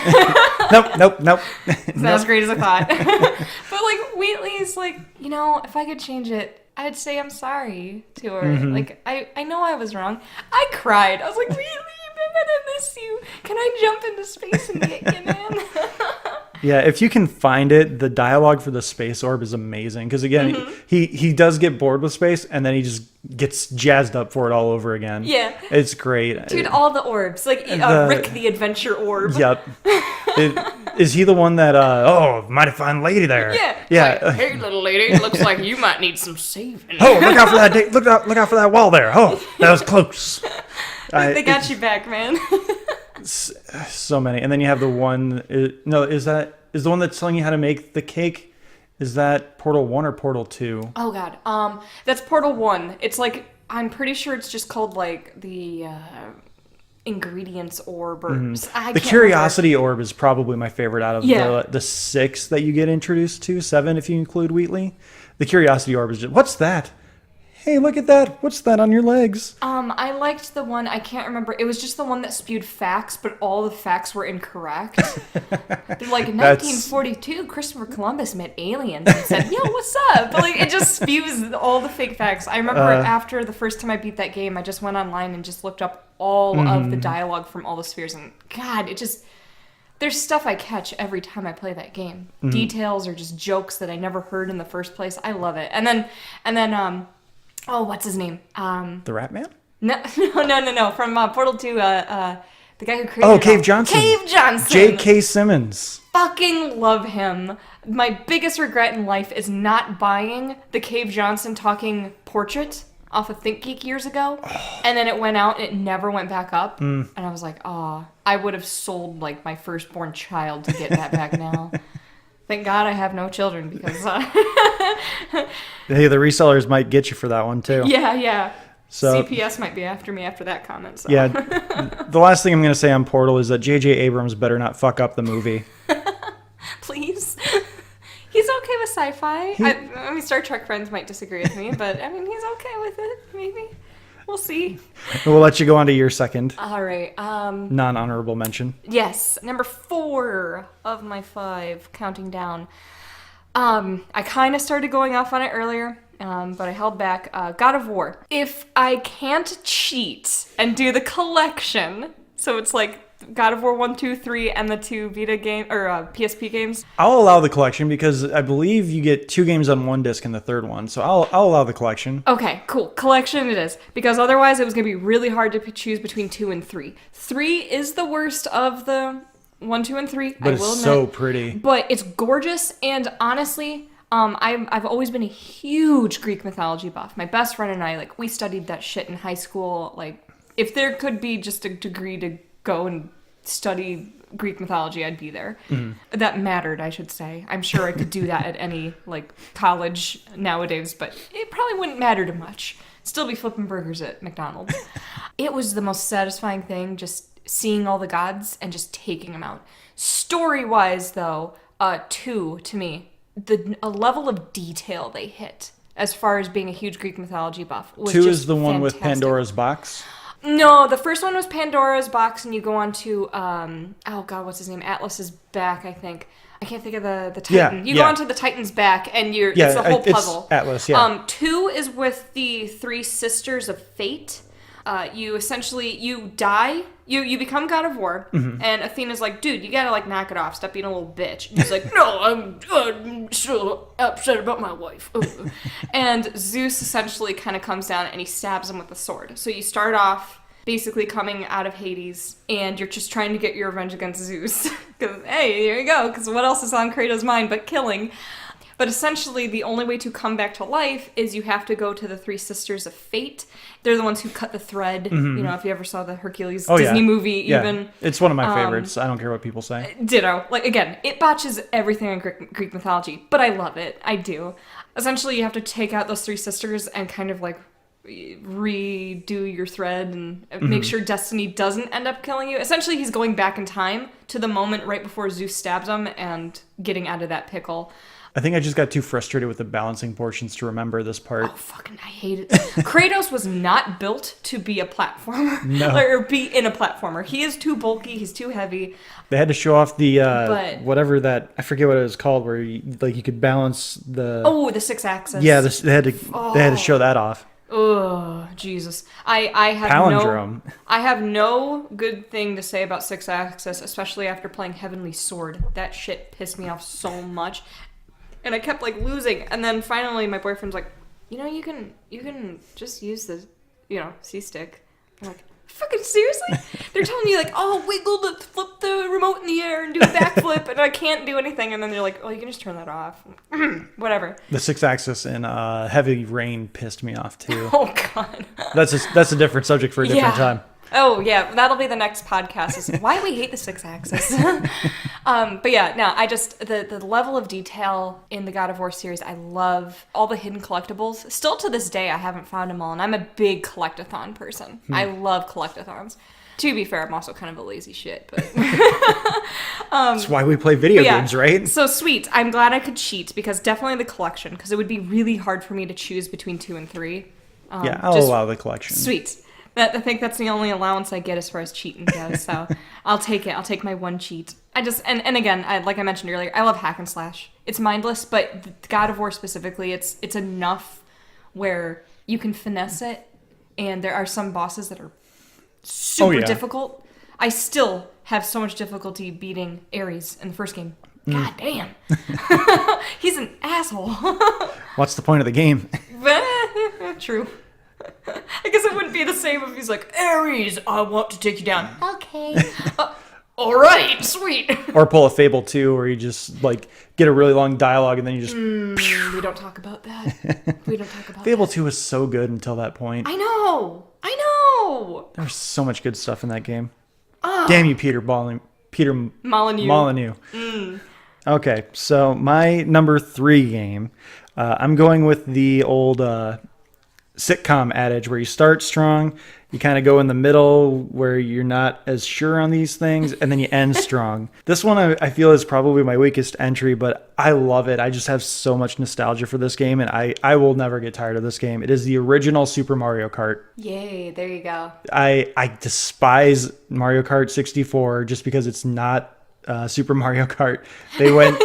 It's not as great as I thought. But, like, Wheatley's like, if I could change it, I'd say I'm sorry to her. Mm-hmm. Like, I know I was wrong. I cried. I was like, Wheatley, I'm gonna miss you. Can I jump into space and get you, man? Yeah, if you can find it, the dialogue for the space orb is amazing. Because again, he does get bored with space, and then he just gets jazzed up for it all over again. Yeah, it's great, dude. All the orbs, like Rick the Adventure Orb. Yep. Is he the one that? Mighty fine lady there. Yeah. Like, hey, little lady, looks like you might need some saving. Oh, look out for that! Look out for that wall there. Oh, that was close. They got you back, man. So many, and then you have the one. Is the one that's telling you how to make the cake? Is that Portal 1 or Portal 2? Oh God, that's Portal 1. It's like, I'm pretty sure it's just called like the ingredients orb. Or the curiosity orb is probably my favorite out of the 6 that you get introduced to. 7 if you include Wheatley. The curiosity orb is just, what's that? Hey, look at that. What's that on your legs? I liked the one, I can't remember. It was just the one that spewed facts, but all the facts were incorrect. They're like, 1942, Christopher Columbus met aliens and said, yo, what's up? But like, it just spews all the fake facts. I remember after the first time I beat that game, I just went online and just looked up all of the dialogue from all the spheres. And God, there's stuff I catch every time I play that game. Details or just jokes that I never heard in the first place. I love it. And then, oh, what's his name? The Rat Man? No. From Portal 2, The guy who created it. Cave Johnson. Cave Johnson. J.K. Simmons. Fucking love him. My biggest regret in life is not buying the Cave Johnson talking portrait off of ThinkGeek years ago. And then it went out and it never went back up. And I was like, I would have sold like my firstborn child to get that back now. Thank God I have no children because... Hey, the resellers might get you for that one too. Yeah. So, CPS might be after me after that comment. So. Yeah. The last thing I'm going to say on Portal is that J.J. Abrams better not fuck up the movie. Please. He's okay with sci-fi. I mean, Star Trek friends might disagree with me, but I mean, he's okay with it. Maybe. We'll see. We'll let you go on to your second. All right. Non-honorable mention. Yes. Number 4 of my 5, counting down. I kind of started going off on it earlier, but I held back. God of War. If I can't cheat and do the collection, so it's like God of War 1, 2, 3, and the 2 Vita game or PSP games. I'll allow the collection because I believe you get 2 games on one disc and the third one. So I'll allow the collection. Okay, cool. Collection it is. Because otherwise it was going to be really hard to choose between 2 and 3. 3 is the worst of the 1, 2, and 3. But it's so pretty. But it's gorgeous, and honestly, I've always been a huge Greek mythology buff. My best friend and I, like, we studied that shit in high school. Like, if there could be just a degree to go and study Greek mythology, I'd be there. That mattered, I should say. I'm sure I could do that at any like college nowadays, but it probably wouldn't matter too much. Still be flipping burgers at McDonald's. It was the most satisfying thing, just seeing all the gods and just taking them out. Story-wise, though, 2 to me, a level of detail they hit as far as being a huge Greek mythology buff was 2 just is the one with fantastic. Pandora's box. No, the first one was Pandora's box, and you go on to, oh god, what's his name? Atlas's back, I think. I can't think of the Titan. You go onto the Titan's back, and it's a whole puzzle. It's Atlas, yeah. 2 is with the 3 sisters of fate. You essentially, you die, you become God of War, and Athena's like, dude, you gotta like knock it off, stop being a little bitch. And he's like, no, I'm still upset about my wife. And Zeus essentially kind of comes down and he stabs him with a sword. So you start off basically coming out of Hades, and you're just trying to get your revenge against Zeus. Because, hey, here you go, because what else is on Kratos' mind but killing? But essentially, the only way to come back to life is you have to go to the 3 Sisters of Fate. They're the ones who cut the thread. You know, if you ever saw the Hercules Disney movie, even. Yeah. It's one of my favorites. I don't care what people say. Ditto. Like, again, it botches everything in Greek mythology, but I love it. I do. Essentially, you have to take out those 3 sisters and kind of, like, redo your thread and make sure Destiny doesn't end up killing you. Essentially, he's going back in time to the moment right before Zeus stabs him and getting out of that pickle. I think I just got too frustrated with the balancing portions to remember this part. Oh, fucking, I hate it. Kratos was not built to be a platformer. No. Or be in a platformer. He is too bulky. He's too heavy. They had to show off the, whatever that, I forget what it was called, where you could balance the... Oh, the 6-axis. Yeah, they had to show that off. Oh, Jesus. I have Palindrome. I have no good thing to say about 6-axis, especially after playing Heavenly Sword. That shit pissed me off so much. And I kept, like, losing. And then finally my boyfriend's like, you know, you can just use the, C-stick. I'm like, fucking seriously? They're telling me, like, oh, wiggle to flip the remote in the air and do a backflip, and I can't do anything. And then they're like, oh, you can just turn that off. Whatever. The 6-axis in Heavy Rain pissed me off, too. Oh, God. That's a different subject for a different time. Oh, yeah, that'll be the next podcast, is why we hate the 6-axis. But yeah, no, I just, the level of detail in the God of War series, I love all the hidden collectibles. Still to this day, I haven't found them all, and I'm a big collectathon person. I love collectathons. To be fair, I'm also kind of a lazy shit, but... That's why we play video games, right? So sweet. I'm glad I could cheat, because definitely the collection, because it would be really hard for me to choose between 2 and 3. I'll allow the collection. Sweet. I think that's the only allowance I get as far as cheating goes, so I'll take it. I'll take my one cheat. And again, like I mentioned earlier, I love hack and slash. It's mindless, but God of War specifically, it's enough where you can finesse it, and there are some bosses that are super difficult. I still have so much difficulty beating Ares in the first game. God damn. He's an asshole. What's the point of the game? True. I guess it wouldn't be the same if he's like, Ares, I want to take you down. Okay. okay? All right, sweet. Or pull a Fable 2 where you just like get a really long dialogue and then you just We don't talk about that. We don't talk about Fable that. 2 was so good until that point. I know. There's so much good stuff in that game. Damn you, Peter Molyneux. Molyneux. Okay, so my number 3 game, I'm going with the old sitcom adage where you start strong, you kind of go in the middle where you're not as sure on these things, and then you end strong. This one I feel is probably my weakest entry, but I love it. I just have so much nostalgia for this game, and I will never get tired of this game. It is the original Super Mario Kart. Yay, there you go. I despise Mario Kart 64 just because it's not Super Mario Kart. They went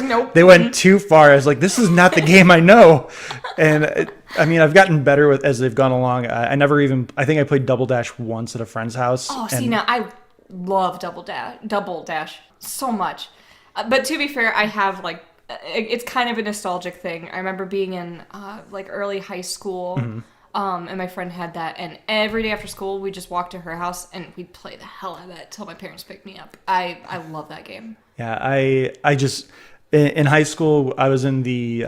Nope. they went too far. I was like, this is not the game I know. And I mean, I've gotten better with as they've gone along. I think I played Double Dash once at a friend's house. Oh, see, now I love Double Dash so much. But to be fair, I have like, it's kind of a nostalgic thing. I remember being in like early high school. And my friend had that, and every day after school, we just walked to her house, and we'd play the hell out of that till my parents picked me up. I love that game. Yeah, I just in high school I was in the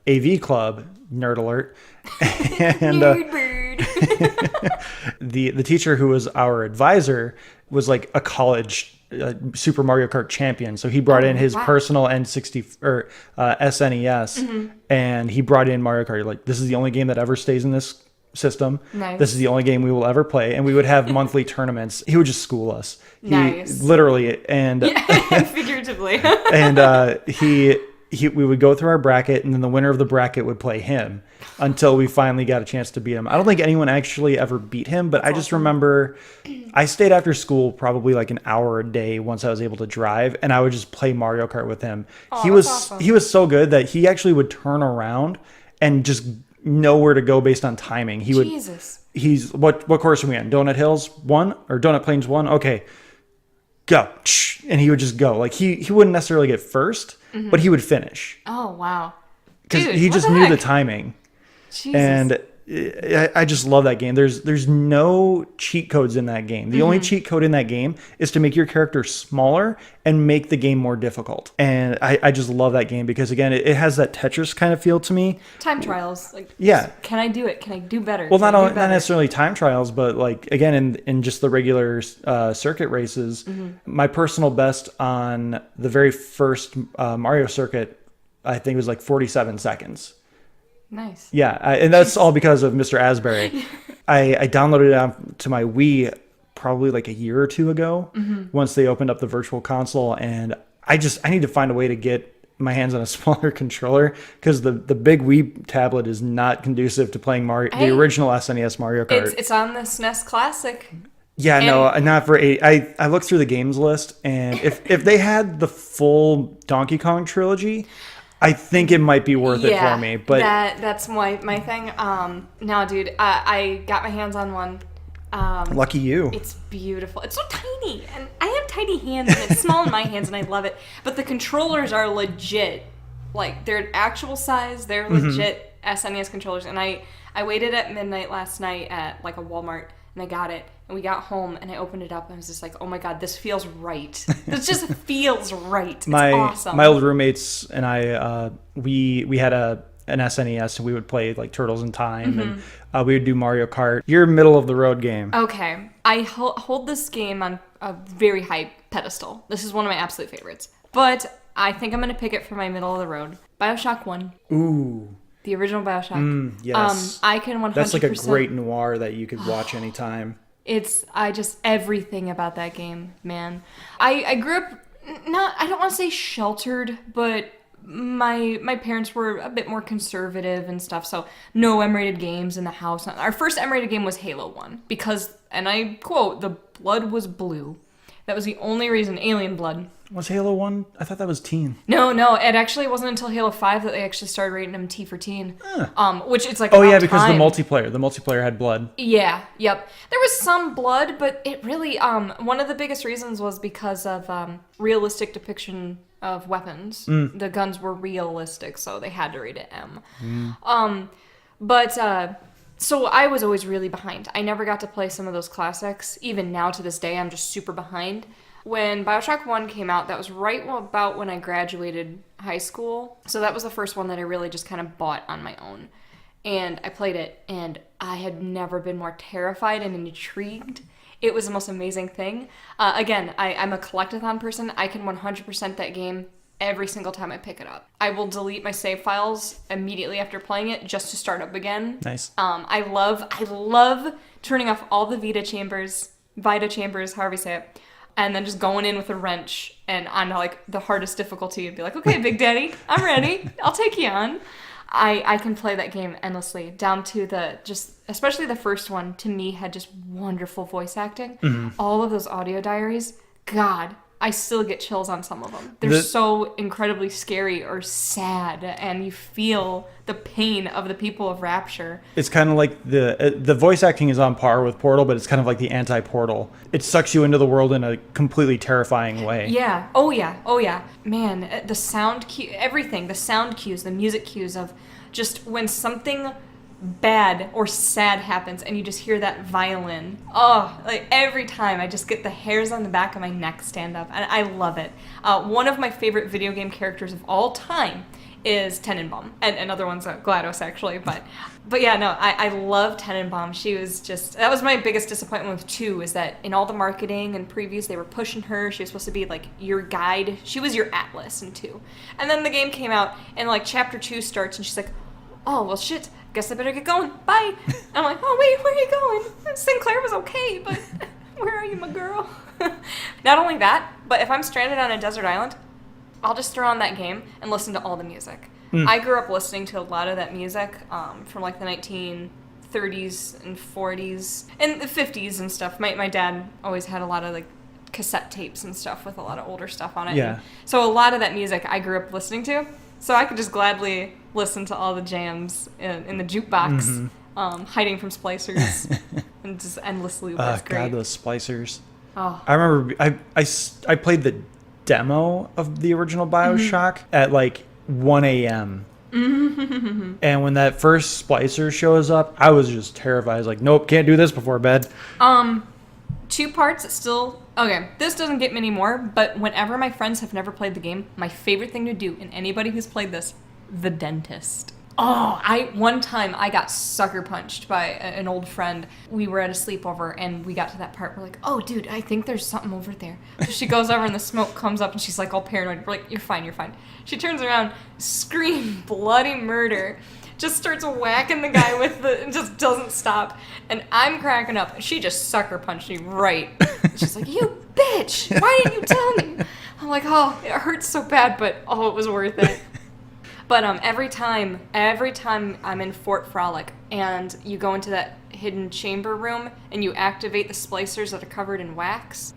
AV club, nerd alert, and Nerd bird. the teacher who was our advisor was like a college Super Mario Kart champion. So he brought in his personal N60 or SNES, and he brought in Mario Kart. Like, this is the only game that ever stays in this system. Nice. This is the only game we will ever play, and we would have monthly tournaments. He would just school us. Nice. Literally, and Figuratively. and we would go through our bracket, and then the winner of the bracket would play him until we finally got a chance to beat him. I don't think anyone actually ever beat him, but I just remember I stayed after school probably like an hour a day once I was able to drive, and I would just play Mario Kart with him. He was so good that he actually would turn around and just know where to go based on timing. He's what course are we on? Donut Hills 1 or Donut Plains 1? Okay. Go. And he would just go. Like he wouldn't necessarily get first, but he would finish. Oh, wow. Because he just knew the timing. Jesus. And I just love that game. There's no cheat codes in that game. The only cheat code in that game is to make your character smaller and make the game more difficult. And I just love that game because, again, it has that Tetris kind of feel to me. Time trials. Like, yeah. Can I do it? Can I do better? Well, not necessarily time trials, but like, again, in just the regular circuit races, my personal best on the very first Mario circuit, I think it was like 47 seconds. Nice. Yeah, and that's all because of Mr. Asbury. I downloaded it to my Wii probably like a year or two ago once they opened up the Virtual Console, and I need to find a way to get my hands on a smaller controller because the big Wii tablet is not conducive to playing the original SNES Mario Kart. It's on the SNES Classic. Yeah, no, not for 8. I looked through the games list, and if they had the full Donkey Kong trilogy, I think it might be worth it for me, but that's my thing. Now, dude, I got my hands on one. Lucky you. It's beautiful. It's so tiny, and I have tiny hands, and it's small in my hands, and I love it. But the controllers are legit, like they're actual size. They're legit SNES controllers, and I waited at midnight last night at like a Walmart, and I got it. And we got home, and I opened it up, and I was just like, oh my god, this feels right. This just feels right. It's awesome. My old roommates and I, we had an SNES, and we would play like Turtles in Time, and we would do Mario Kart. Your middle of the road game. Okay. I hold this game on a very high pedestal. This is one of my absolute favorites. But I think I'm going to pick it for my middle of the road. BioShock 1. Ooh. The original BioShock. Yes. I can 100%. That's like a great noir that you could watch anytime. Everything about that game, man. I grew up, I don't want to say sheltered, but my parents were a bit more conservative and stuff, so no M-rated games in the house. Our first M-rated game was Halo 1, because, and I quote, the blood was blue. That was the only reason, alien blood. Was Halo 1? I thought that was teen. No, it actually wasn't until Halo 5 that they actually started rating them T for teen. Which it's like, because the multiplayer had blood. Yeah, yep. There was some blood, but it really, one of the biggest reasons was because of realistic depiction of weapons. The guns were realistic, so they had to rate it M. But So I was always really behind. I never got to play some of those classics. Even now to this day, I'm just super behind. When BioShock 1 came out, that was right about when I graduated high school. So that was the first one that I really just kind of bought on my own. And I played it, and I had never been more terrified and intrigued. It was the most amazing thing. Again, I'm a collectathon person. I can 100% that game every single time I pick it up. I will delete my save files immediately after playing it just to start up again. Nice. I love turning off all the Vita chambers, however you say it, and then just going in with a wrench and on like the hardest difficulty and be like, okay, Big Daddy, I'm ready. I'll take you on. I can play that game endlessly, down to especially the first one, to me, had just wonderful voice acting. Mm-hmm. All of those audio diaries, God, I still get chills on some of them. They're so incredibly scary or sad, and you feel the pain of the people of Rapture. It's kind of like the voice acting is on par with Portal, but it's kind of like the anti-Portal. It sucks you into the world in a completely terrifying way. Yeah. Oh, yeah. Man, the sound cue, everything, the sound cues, the music cues of just when something bad or sad happens and you just hear that violin. Oh, like every time I just get the hairs on the back of my neck stand up, and I love it. One of my favorite video game characters of all time is Tenenbaum, and another one's GLaDOS actually, but yeah, no, I love Tenenbaum. She was that was my biggest disappointment with 2, is that in all the marketing and previews they were pushing her. She was supposed to be like your guide. She was your Atlas in 2. And then the game came out and like chapter 2 starts and she's like, oh, well shit, guess I better get going. Bye. I'm like, oh wait, where are you going? Sinclair was okay, but where are you, my girl? Not only that, but if I'm stranded on a desert island, I'll just throw on that game and listen to all the music. I grew up listening to a lot of that music from like the 1930s and 40s and the 50s and stuff. My dad always had a lot of like cassette tapes and stuff with a lot of older stuff on it. Yeah. And so a lot of that music I grew up listening to. So I could just gladly listen to all the jams in the jukebox, hiding from splicers, and just endlessly. That's great. God, those splicers. Oh. I remember I played the demo of the original BioShock at like 1 a.m. And when that first splicer shows up, I was just terrified. I was like, nope, can't do this before bed. 2 parts still. Okay, this doesn't get many more, but whenever my friends have never played the game, my favorite thing to do, and anybody who's played this, the dentist. Oh, one time I got sucker punched by an old friend. We were at a sleepover and we got to that part. We're like, oh, dude, I think there's something over there. So she goes over and the smoke comes up and she's like all paranoid. We're like, you're fine. She turns around, scream bloody murder, just starts whacking the guy with and just doesn't stop. And I'm cracking up. And she just sucker punched me right. She's like, you bitch, why didn't you tell me? I'm like, oh, it hurts so bad, but oh, it was worth it. But every time I'm in Fort Frolic and you go into that hidden chamber room and you activate the splicers that are covered in wax,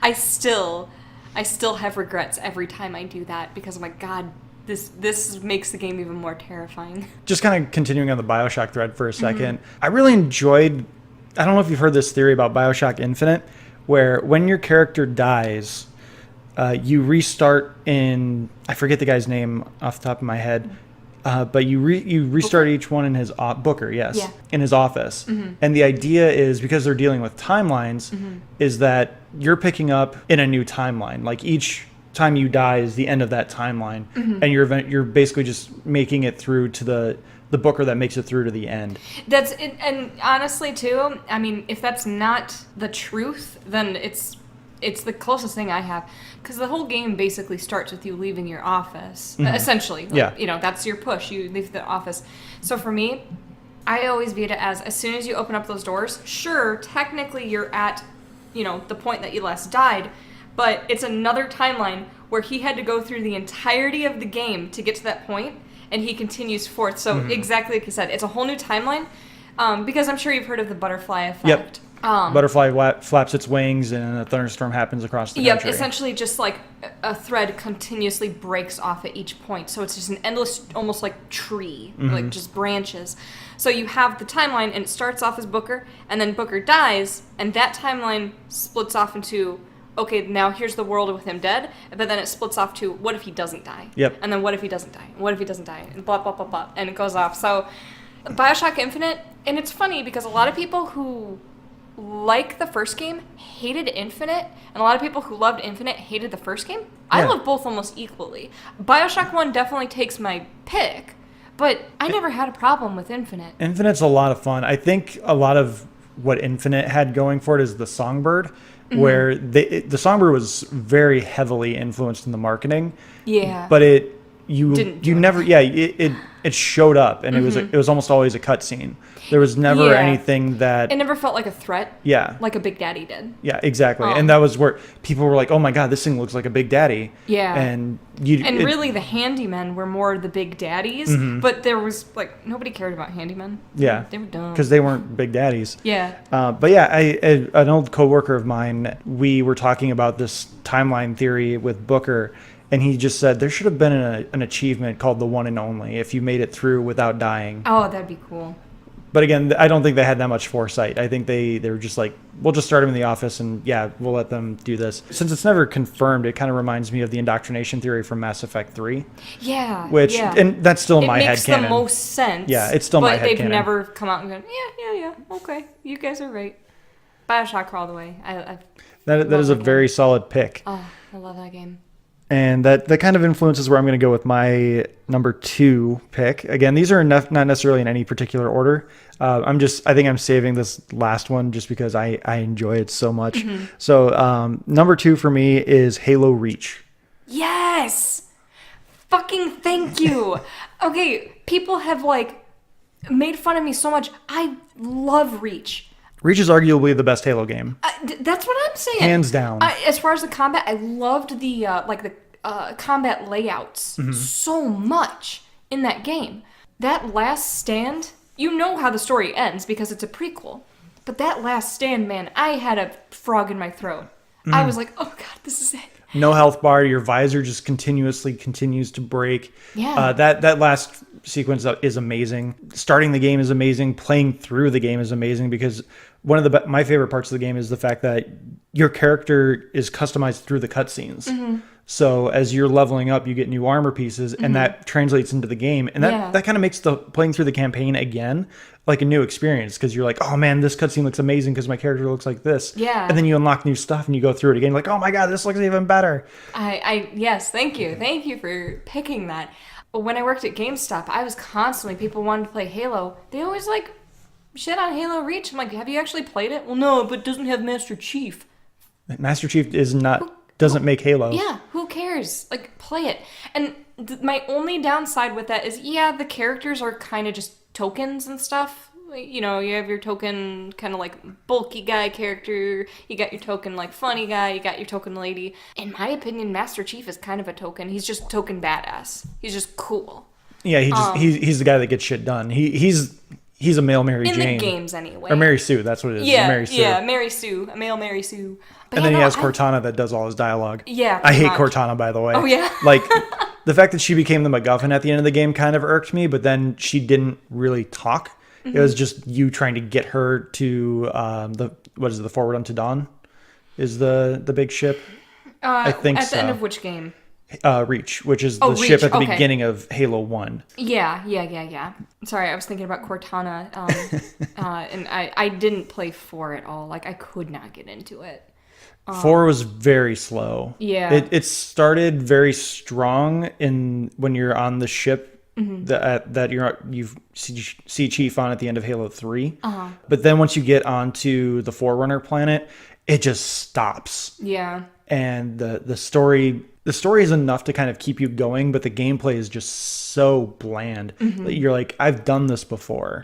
I still have regrets every time I do that, because I'm like, God, this makes the game even more terrifying. Just kind of continuing on the BioShock thread for a second, I really enjoyed, I don't know if you've heard this theory about BioShock Infinite, where when your character dies, you restart in, I forget the guy's name off the top of my head, but you restart each one in his Booker, yes, yeah. in his office. And the idea is, because they're dealing with timelines, is that you're picking up in a new timeline. Like each time you die is the end of that timeline, and you're basically just making it through to the Booker that makes it through to the end. That's it, and honestly too, I mean, if that's not the truth, then it's the closest thing I have, because the whole game basically starts with you leaving your office, essentially. Like, yeah. That's your push. You leave the office. So for me, I always viewed it as soon as you open up those doors, sure, technically you're at, the point that you last died, but it's another timeline where he had to go through the entirety of the game to get to that point, and he continues forth. So exactly like you said, it's a whole new timeline, because I'm sure you've heard of the butterfly effect. Yep. Butterfly flaps its wings and a thunderstorm happens across the country. Yep, essentially just like a thread continuously breaks off at each point. So it's just an endless, almost like tree, like just branches. So you have the timeline, and it starts off as Booker, and then Booker dies, and that timeline splits off into, okay, now here's the world with him dead, but then it splits off to, what if he doesn't die? Yep. And then what if he doesn't die? What if he doesn't die? And blah, blah, blah, blah. And it goes off. So BioShock Infinite, and it's funny because a lot of people who like the first game hated Infinite, and a lot of people who loved Infinite hated the first game. I love both almost equally. BioShock 1 definitely takes my pick, but I never had a problem with Infinite. Infinite's a lot of fun. I think a lot of what Infinite had going for it is the Songbird, where the Songbird was very heavily influenced in the marketing. Yeah. But it showed up, and it was almost always a cutscene. There was never anything that it never felt like a threat. Yeah. Like a Big Daddy did. Yeah, exactly. And that was where people were like, "Oh my god, this thing looks like a Big Daddy." Yeah. And really the handymen were more the Big Daddies, but there was like nobody cared about handymen. Yeah. They were dumb. Because they weren't Big Daddies. Yeah. But yeah, an old coworker of mine, we were talking about this timeline theory with Booker, and he just said there should have been an achievement called the one and only if you made it through without dying. Oh, that'd be cool. But again, I don't think they had that much foresight. I think they were just like, we'll just start them in the office and we'll let them do this. Since it's never confirmed, it kind of reminds me of the indoctrination theory from Mass Effect 3. Yeah. And that's still my headcanon. It makes the most sense. Yeah, it's still my headcanon. But they've never come out and gone, yeah, okay, you guys are right. BioShock all the way. That is a very solid pick. Oh, I love that game. And that kind of influences where I'm going to go with my number 2 pick. Again, these are not necessarily in any particular order. I think I'm saving this last one just because I enjoy it so much. So number 2 for me is Halo Reach. Yes! Fucking thank you. Okay, people have like made fun of me so much. I love Reach. Reach is arguably the best Halo game. That's what I'm saying. Hands down. As far as the combat, I loved the combat layouts so much in that game. That last stand, you know how the story ends because it's a prequel. But that last stand, man, I had a frog in my throat. I was like, oh god, this is it. No health bar. Your visor just continues to break. Yeah. That last sequence is amazing. Starting the game is amazing. Playing through the game is amazing because one of my favorite parts of the game is the fact that your character is customized through the cutscenes. So as you're leveling up, you get new armor pieces, and that translates into the game. And that kind of makes the playing through the campaign again like a new experience because you're like, oh man, this cutscene looks amazing because my character looks like this. Yeah. And then you unlock new stuff and you go through it again, like, oh my god, this looks even better. Yes, thank you for picking that. When I worked at GameStop, I was constantly, people wanted to play Halo. They always like shit on Halo Reach. I'm like, have you actually played it? Well, no, but it doesn't have Master Chief. Master Chief doesn't make Halo. Yeah, who cares? Like, play it. And my only downside with that is, the characters are kind of just tokens and stuff. You know, you have your token kind of like bulky guy character, you got your token like funny guy, you got your token lady. In my opinion, Master Chief is kind of a token. He's just token badass. He's just cool. Yeah, he's the guy that gets shit done. He's a male Mary Jane. In the games, anyway. Or Mary Sue, that's what it is. Yeah, Mary Sue. Yeah, Mary Sue. A male Mary Sue. But and then he has Cortana that does all his dialogue. Yeah, I hate much. Cortana, by the way. Oh, yeah? Like, the fact that she became the MacGuffin at the end of the game kind of irked me, but then she didn't really talk. It was just you trying to get her to the Forward Unto Dawn is the big ship. I think at the end of which game? Reach, which is the ship at the beginning of Halo 1. Yeah. Sorry, I was thinking about Cortana, and I didn't play 4 at all. Like, I could not get into it. 4 was very slow. Yeah. It started very strong when you're on the ship that you see Chief on at the end of Halo 3. But then once you get onto the Forerunner planet, it just stops. Yeah. And the story is enough to kind of keep you going, but the gameplay is just so bland that you're like, I've done this before.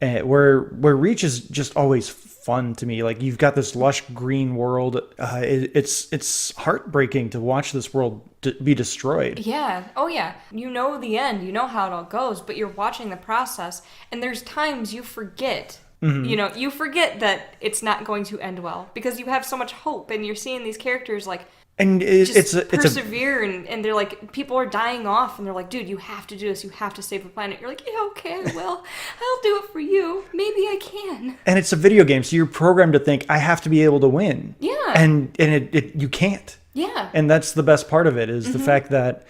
And where Reach is just always fun to me. Like, you've got this lush green world. It's heartbreaking to watch this world be destroyed. Yeah. Oh yeah. You know the end. You know how it all goes, but you're watching the process, and there's times you forget. You know, you forget that it's not going to end well because you have so much hope, and you're seeing these characters like it's persevere, and they're like, people are dying off, and they're like, dude, you have to do this, you have to save the planet. You're like, yeah, okay, I will. I'll do it for you. Maybe I can. And it's a video game, so you're programmed to think, I have to be able to win. Yeah. And you can't. Yeah. And that's the best part of it is the fact that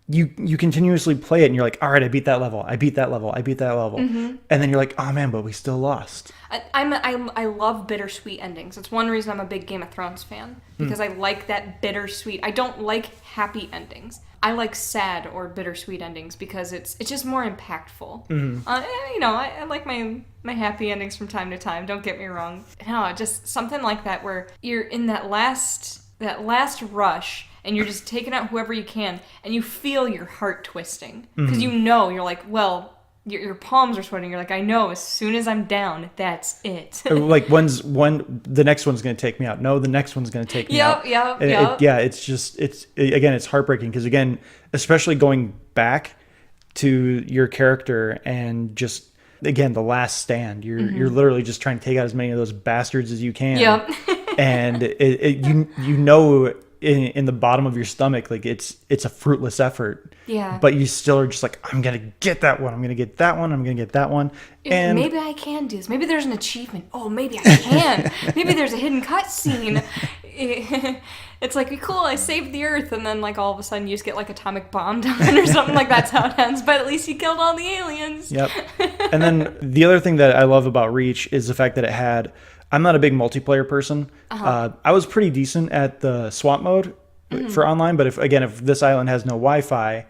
you continuously play it and you're like, all right, I beat that level, I beat that level, I beat that level, and then you're like, oh man, but we still lost. I love bittersweet endings. It's one reason I'm a big Game of Thrones fan, because I like that bittersweet. I don't like happy endings. I like sad or bittersweet endings because it's just more impactful. I like my happy endings from time to time. Don't get me wrong. No, just something like that where you're in that last rush. And you're just taking out whoever you can, and you feel your heart twisting. Because you're like, well, your palms are sweating. You're like, I know, as soon as I'm down, that's it. Like, the next one's going to take me out. No, the next one's going to take me out. Yep. It's heartbreaking. Because, again, especially going back to your character and just, again, the last stand. You're literally just trying to take out as many of those bastards as you can. Yep. And you know... In the bottom of your stomach, like it's a fruitless effort. Yeah. But you still are just like, I'm gonna get that one. I'm gonna get that one. I'm gonna get that one. And maybe I can do this. Maybe there's an achievement. Oh, maybe I can. Maybe there's a hidden cutscene. It's like, cool, I saved the Earth, and then like all of a sudden you just get like atomic bombed on or something. Like that's how it ends. But at least you killed all the aliens. Yep. And then the other thing that I love about Reach is the fact that it had. I'm not a big multiplayer person. I was pretty decent at the swap mode for online, but if this island has no Wi-Fi,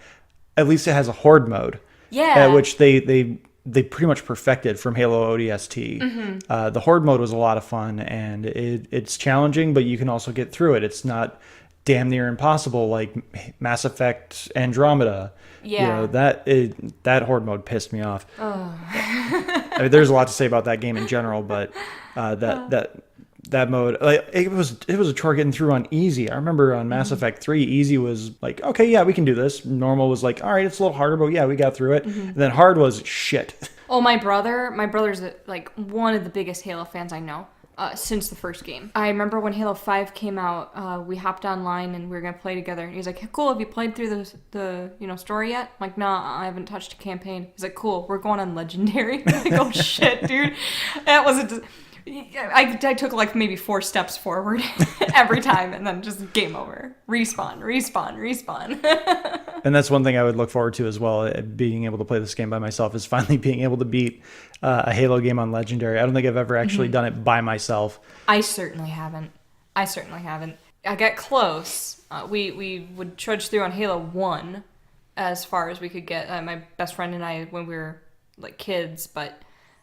at least it has a horde mode. Yeah. Which they pretty much perfected from Halo ODST. The horde mode was a lot of fun, and it's challenging, but you can also get through it. It's not damn near impossible like Mass Effect Andromeda. Yeah. That horde mode pissed me off. I mean, there's a lot to say about that game in general, but that mode, like, it was a chore getting through on easy. I remember on Mass Effect 3, easy was like, okay, yeah, we can do this. Normal was like, all right, it's a little harder, but yeah, we got through it. And then hard was shit. Oh, my brother's like one of the biggest Halo fans I know. Since the first game. I remember when Halo 5 came out, we hopped online and we were going to play together. And he's like, hey, cool, have you played through the story yet? I'm like, nah, I haven't touched a campaign. He's like, cool, we're going on Legendary. I'm like, oh shit, dude. That was I took like maybe 4 steps forward every time and then just game over. Respawn. And that's one thing I would look forward to as well, being able to play this game by myself, is finally being able to beat a Halo game on Legendary. I don't think I've ever actually done it by myself. I certainly haven't. I got close. We would trudge through on Halo 1 as far as we could get. My best friend and I, when we were like kids, but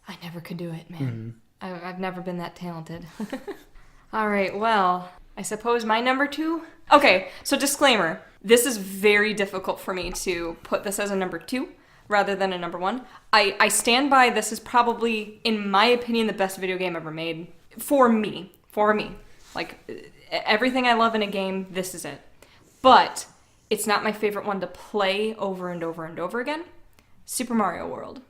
I never could do it, man. I've never been that talented. All right, well, I suppose my number 2? Okay, so disclaimer. This is very difficult for me to put this as a number 2 rather than a number 1. I stand by this is probably, in my opinion, the best video game ever made. For me. Like, everything I love in a game, this is it. But it's not my favorite one to play over and over and over again. Super Mario World.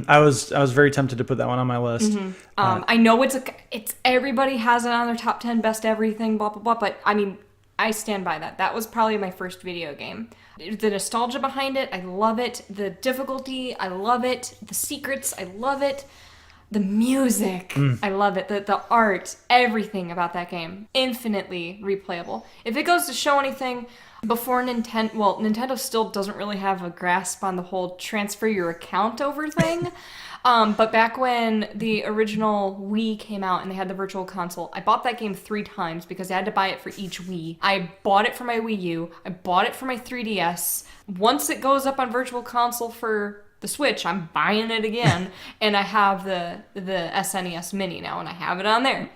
I was very tempted to put that one on my list. I know it's everybody has it on their top 10 best everything, blah blah blah. But I mean, I stand by that. That was probably my first video game. The nostalgia behind it, I love it. The difficulty, I love it. The secrets, I love it. The music, I love it. The art, everything about that game, infinitely replayable. If it goes to show anything. Before Nintendo still doesn't really have a grasp on the whole transfer your account over thing. But back when the original Wii came out and they had the Virtual Console, I bought that game 3 times because I had to buy it for each Wii. I bought it for my Wii U. I bought it for my 3DS. Once it goes up on Virtual Console for the Switch, I'm buying it again. And I have the SNES Mini now, and I have it on there.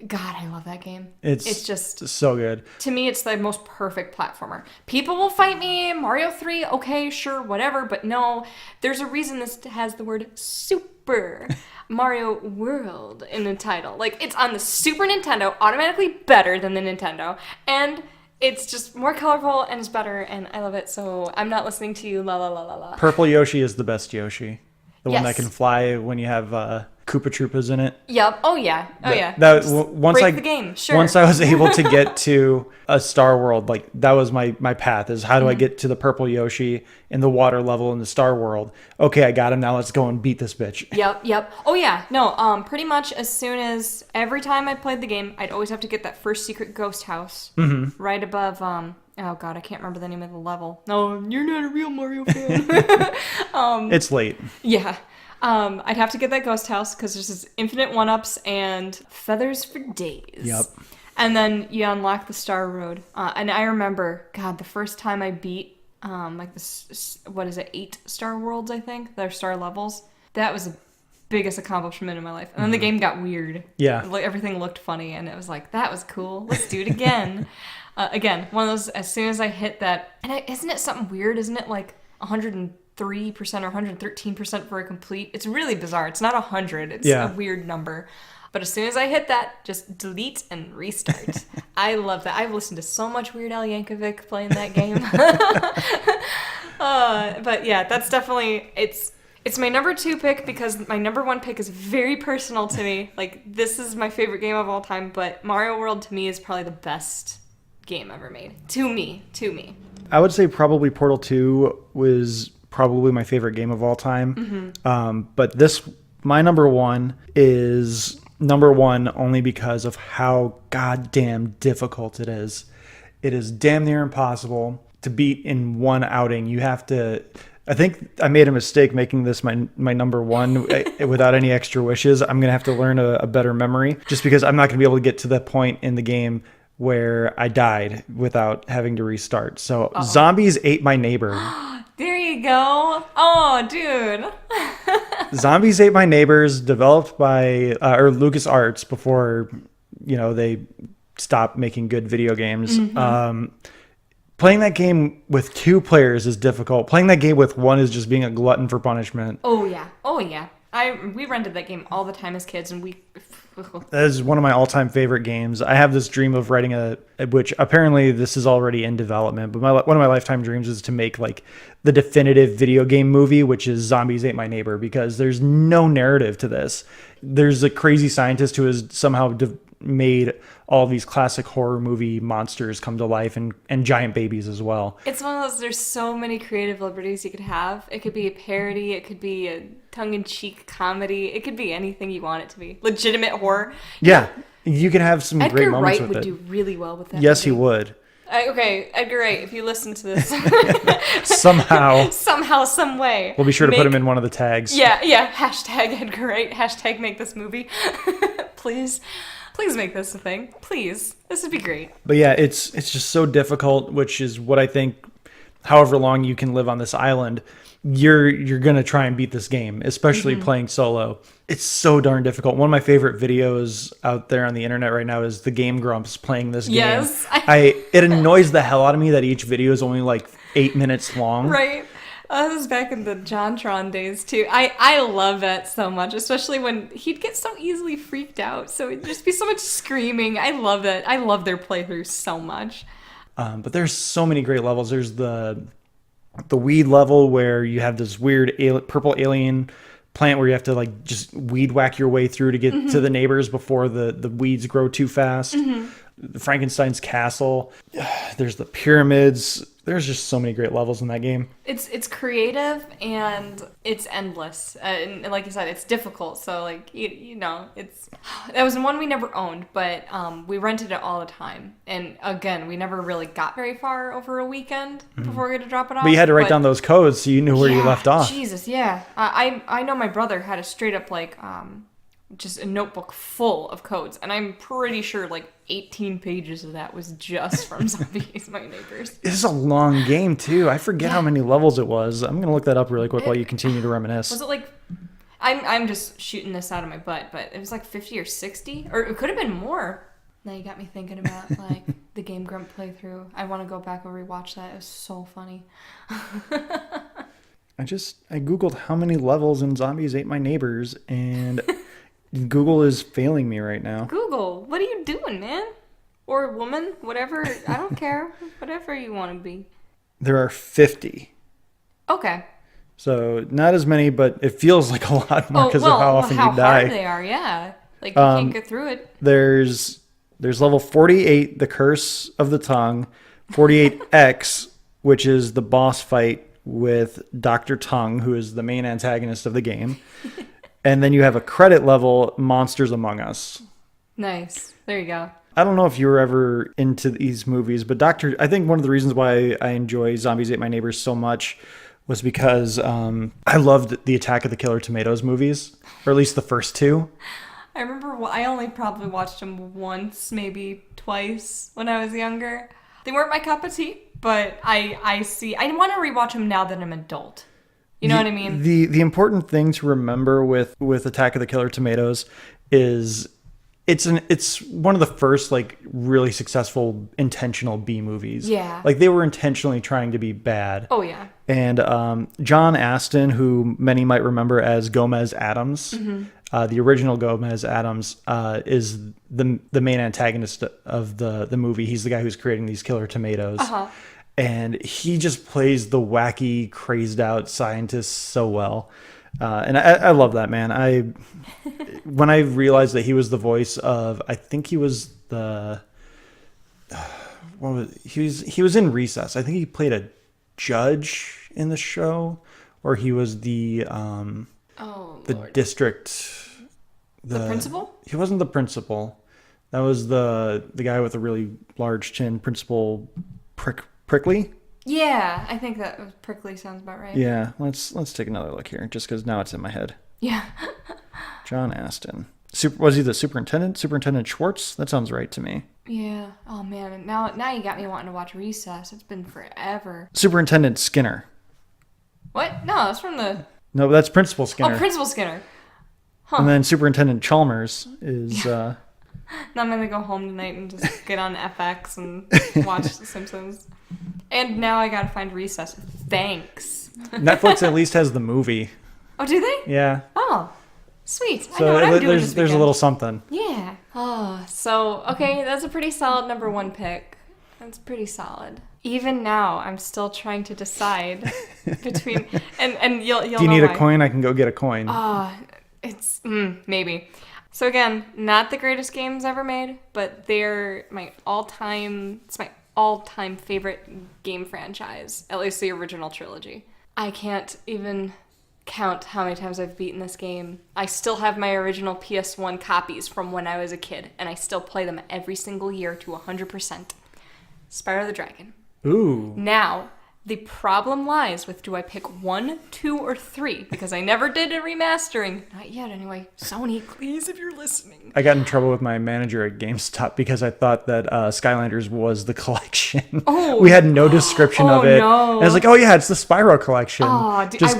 God, I love that game. It's just so good. To me, it's the most perfect platformer. People will fight me. Mario 3, okay, sure, whatever. But no, there's a reason this has the word Super Mario World in the title. Like, it's on the Super Nintendo, automatically better than the Nintendo. And it's just more colorful and it's better. And I love it. So I'm not listening to you, la la la la la. Purple Yoshi is the best Yoshi. The one that Yes. can fly when you have Koopa Troopas in it. Yep. Oh yeah. Once break the game. Sure. Once I was able to get to a Star World, like that was my path, is how do I get to the purple Yoshi in the water level in the Star World? Okay, I got him. Now let's go and beat this bitch. Yep. Oh yeah. No, pretty much as soon as every time I played the game, I'd always have to get that first secret ghost house right above oh god, I can't remember the name of the level. No, you're not a real Mario fan. It's late. Yeah. I'd have to get that ghost house because there's this infinite one-ups and feathers for days. Yep. And then you unlock the Star Road. And I remember, God, the first time I beat, like this, what is it, 8 Star Worlds, I think? They're Star levels. That was the biggest accomplishment in my life. And then the game got weird. Yeah. Like, everything looked funny, and it was like, that was cool. Let's do it again. Again, one of those, as soon as I hit that, and isn't it something weird? Isn't it like 103% or 113% for a complete? It's really bizarre. It's not 100. It's a weird number. But as soon as I hit that, just delete and restart. I love that. I've listened to so much Weird Al Yankovic playing that game. But yeah, that's definitely, it's my number 2 pick because my number 1 pick is very personal to me. Like, this is my favorite game of all time, but Mario World to me is probably the best game ever made. To me. I would say probably Portal 2 was probably my favorite game of all time. But my number 1 is number 1 only because of how goddamn difficult it is. It is damn near impossible to beat in one outing. You have to... I think I made a mistake making this my number 1 without any extra wishes. I'm going to have to learn a better memory just because I'm not going to be able to get to the point in the game where I died without having to restart. So Zombies Ate My Neighbor. There you go. Oh, dude. Zombies Ate My Neighbors, developed by or LucasArts before, they stopped making good video games. Playing that game with 2 players is difficult. Playing that game with 1 is just being a glutton for punishment. Oh yeah. We rented that game all the time as kids, and that is one of my all-time favorite games. I have this dream of writing which apparently this is already in development, but one of my lifetime dreams is to make like the definitive video game movie, which is Zombies Ate My Neighbor, because there's no narrative to this. There's a crazy scientist who has somehow made all these classic horror movie monsters come to life, and giant babies as well. It's one of those, there's so many creative liberties you could have. It could be a parody, it could be a tongue-in-cheek comedy, it could be anything you want it to be. Legitimate horror. Yeah, you can have some great moments with it. Edgar Wright would do really well with that. Yes, movie. He would. Okay, Edgar Wright, if you listen to this. Somehow, some way. We'll be sure to put him in one of the tags. Yeah. Hashtag Edgar Wright. Hashtag make this movie. Please make this a thing. Please. This would be great. But yeah, it's just so difficult, which is what I think, however long you can live on this island, you're going to try and beat this game, especially playing solo. It's so darn difficult. One of my favorite videos out there on the internet right now is the Game Grumps playing this game. Yes. It annoys the hell out of me that each video is only like 8 minutes long. Right. This was back in the JonTron days too. I love that so much, especially when he'd get so easily freaked out. So it'd just be so much screaming. I love that. I love their playthroughs so much. But there's so many great levels. There's the weed level where you have this weird purple alien plant where you have to like just weed whack your way through to get to the neighbors before the weeds grow too fast. The Frankenstein's castle. There's the pyramids. There's just so many great levels in that game. It's creative and it's endless. And like you said, it's difficult. So like that was one we never owned, but we rented it all the time. And again, we never really got very far over a weekend before we had to drop it off. But you had to write down those codes so you knew where you left off. Jesus, yeah. I know my brother had a straight up like just a notebook full of codes, and I'm pretty sure like 18 pages of that was just from Zombies My Neighbors. This is a long game too. I forget how many levels it was. I'm gonna look that up really quick while you continue to reminisce. Was it like, I'm just shooting this out of my butt, but it was like 50 or 60, or it could have been more. Now you got me thinking about like the Game Grump playthrough. I want to go back and rewatch that. It was so funny. I googled how many levels in Zombies Ate My Neighbors, and Google is failing me right now. Google, what are you doing, man? Or woman, whatever. I don't care. Whatever you want to be. There are 50. Okay. So not as many, but it feels like a lot more because of how often you die. Hard they are, yeah. Like, you can't get through it. There's level 48, the Curse of the Tongue, 48X, which is the boss fight with Dr. Tongue, who is the main antagonist of the game. And then you have a credit level, Monsters Among Us. Nice. There you go. I don't know if you were ever into these movies, but I think one of the reasons why I enjoy Zombies Ate My Neighbors so much was because I loved the Attack of the Killer Tomatoes movies, or at least the first two. I remember I only probably watched them once, maybe twice when I was younger. They weren't my cup of tea, but I want to rewatch them now that I'm an adult. You know what I mean? The important thing to remember with Attack of the Killer Tomatoes is it's one of the first like really successful intentional B movies. Yeah. Like they were intentionally trying to be bad. Oh yeah. And John Astin, who many might remember as Gomez Addams, the original Gomez Addams, is the main antagonist of the movie. He's the guy who's creating these killer tomatoes. And he just plays the wacky, crazed out scientist so well. And I love that, man. When I realized that he was the voice of, I think he was he was in Recess. I think he played a judge in the show, or he was the district, the principal. He wasn't the principal. That was the guy with a really large chin, Principal Prickly. Yeah, I think that Prickly sounds about right. Yeah, let's take another look here, just because now it's in my head. Yeah. John Astin. Was he the superintendent? Superintendent Schwartz? That sounds right to me. Yeah. Oh man, now you got me wanting to watch Recess. It's been forever. Superintendent Skinner. What? No, that's from the. No, that's Principal Skinner. Oh, Principal Skinner. Huh. And then Superintendent Chalmers is. Now I'm gonna go home tonight and just get on FX and watch The Simpsons. And now I gotta find Recess. Thanks. Netflix at least has the movie. Oh, do they? Yeah. Oh, sweet. So I know what I'm doing this weekend. There's a little something. Yeah. Oh, so, okay, that's a pretty solid number one pick. That's pretty solid. Even now, I'm still trying to decide between... And you'll know Do you need why. a coin? I can go get a coin. It's... maybe. So again, not the greatest games ever made, but they're my all-time... It's my all-time favorite game franchise. At least the original trilogy. I can't even count how many times I've beaten this game. I still have my original PS1 copies from when I was a kid, and I still play them every single year to 100%. Spyro the Dragon. Ooh. Now, the problem lies with, do I pick 1, 2, or 3? Because I never did a remastering. Not yet, anyway. Sony, please, if you're listening. I got in trouble with my manager at GameStop because I thought that Skylanders was the collection. Oh. We had no description of it. No. And I was like, oh yeah, it's the Spyro collection. Oh, just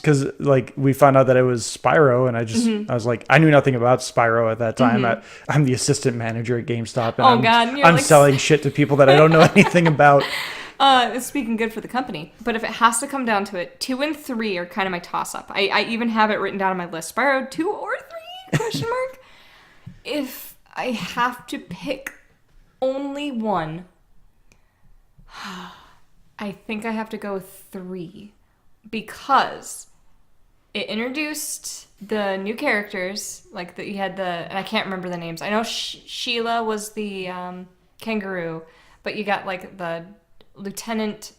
because like we found out that it was Spyro, and I was like, I knew nothing about Spyro at that time. I'm the assistant manager at GameStop, and I'm selling shit to people that I don't know anything about. It's speaking good for the company. But if it has to come down to it, 2 and 3 are kind of my toss-up. I even have it written down on my list. Spyro 2 or 3? Question mark. If I have to pick only one, I think I have to go with 3. Because it introduced the new characters. Like, you had and I can't remember the names. I know Sheila was the kangaroo. But you got, like, the Lieutenant...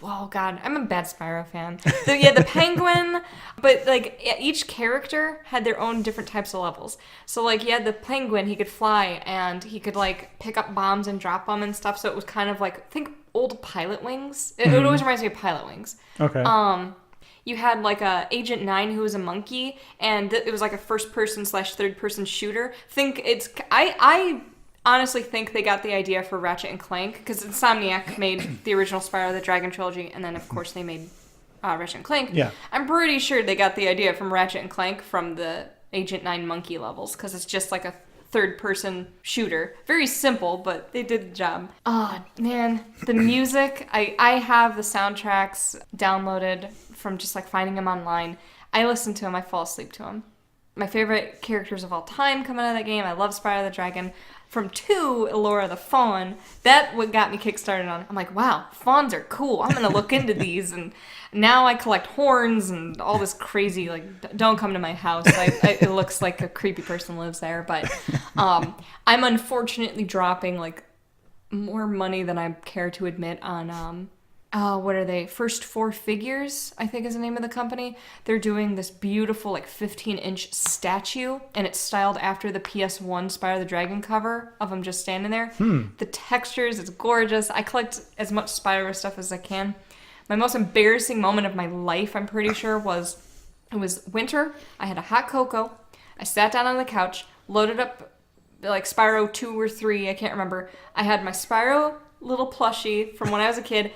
Oh, God. I'm a bad Spyro fan. The penguin. But, like, each character had their own different types of levels. So, like, you had the penguin. He could fly, and he could, like, pick up bombs and drop them and stuff. So it was kind of like... Think old Pilot Wings. It always reminds me of Pilot Wings. Okay. You had, like, a Agent 9 who was a monkey, and it was, like, a first-person / third-person shooter. I honestly think they got the idea for Ratchet and Clank, because Insomniac made the original Spyro the Dragon trilogy, and then, of course, they made Ratchet and Clank. Yeah. I'm pretty sure they got the idea from Ratchet and Clank from the Agent 9 monkey levels, because it's just like a third-person shooter. Very simple, but they did the job. Oh, man. The music, I have the soundtracks downloaded from just, like, finding them online. I listen to them. I fall asleep to them. My favorite characters of all time come out of that game. I love Spyro the Dragon. from 2, Elora the Fawn. That what got me kickstarted on. I'm like, wow, fawns are cool. I'm gonna look into these, and now I collect horns and all this crazy. Like, don't come to my house. It looks like a creepy person lives there. But I'm unfortunately dropping like more money than I care to admit on what are they? First Four Figures, I think is the name of the company. They're doing this beautiful like 15-inch statue, and it's styled after the PS1 Spyro the Dragon cover of him just standing there. The textures, it's gorgeous. I collect as much Spyro stuff as I can. My most embarrassing moment of my life, I'm pretty sure, was it was winter. I had a hot cocoa. I sat down on the couch, loaded up like Spyro 2 or 3, I can't remember. I had my Spyro little plushie from when I was a kid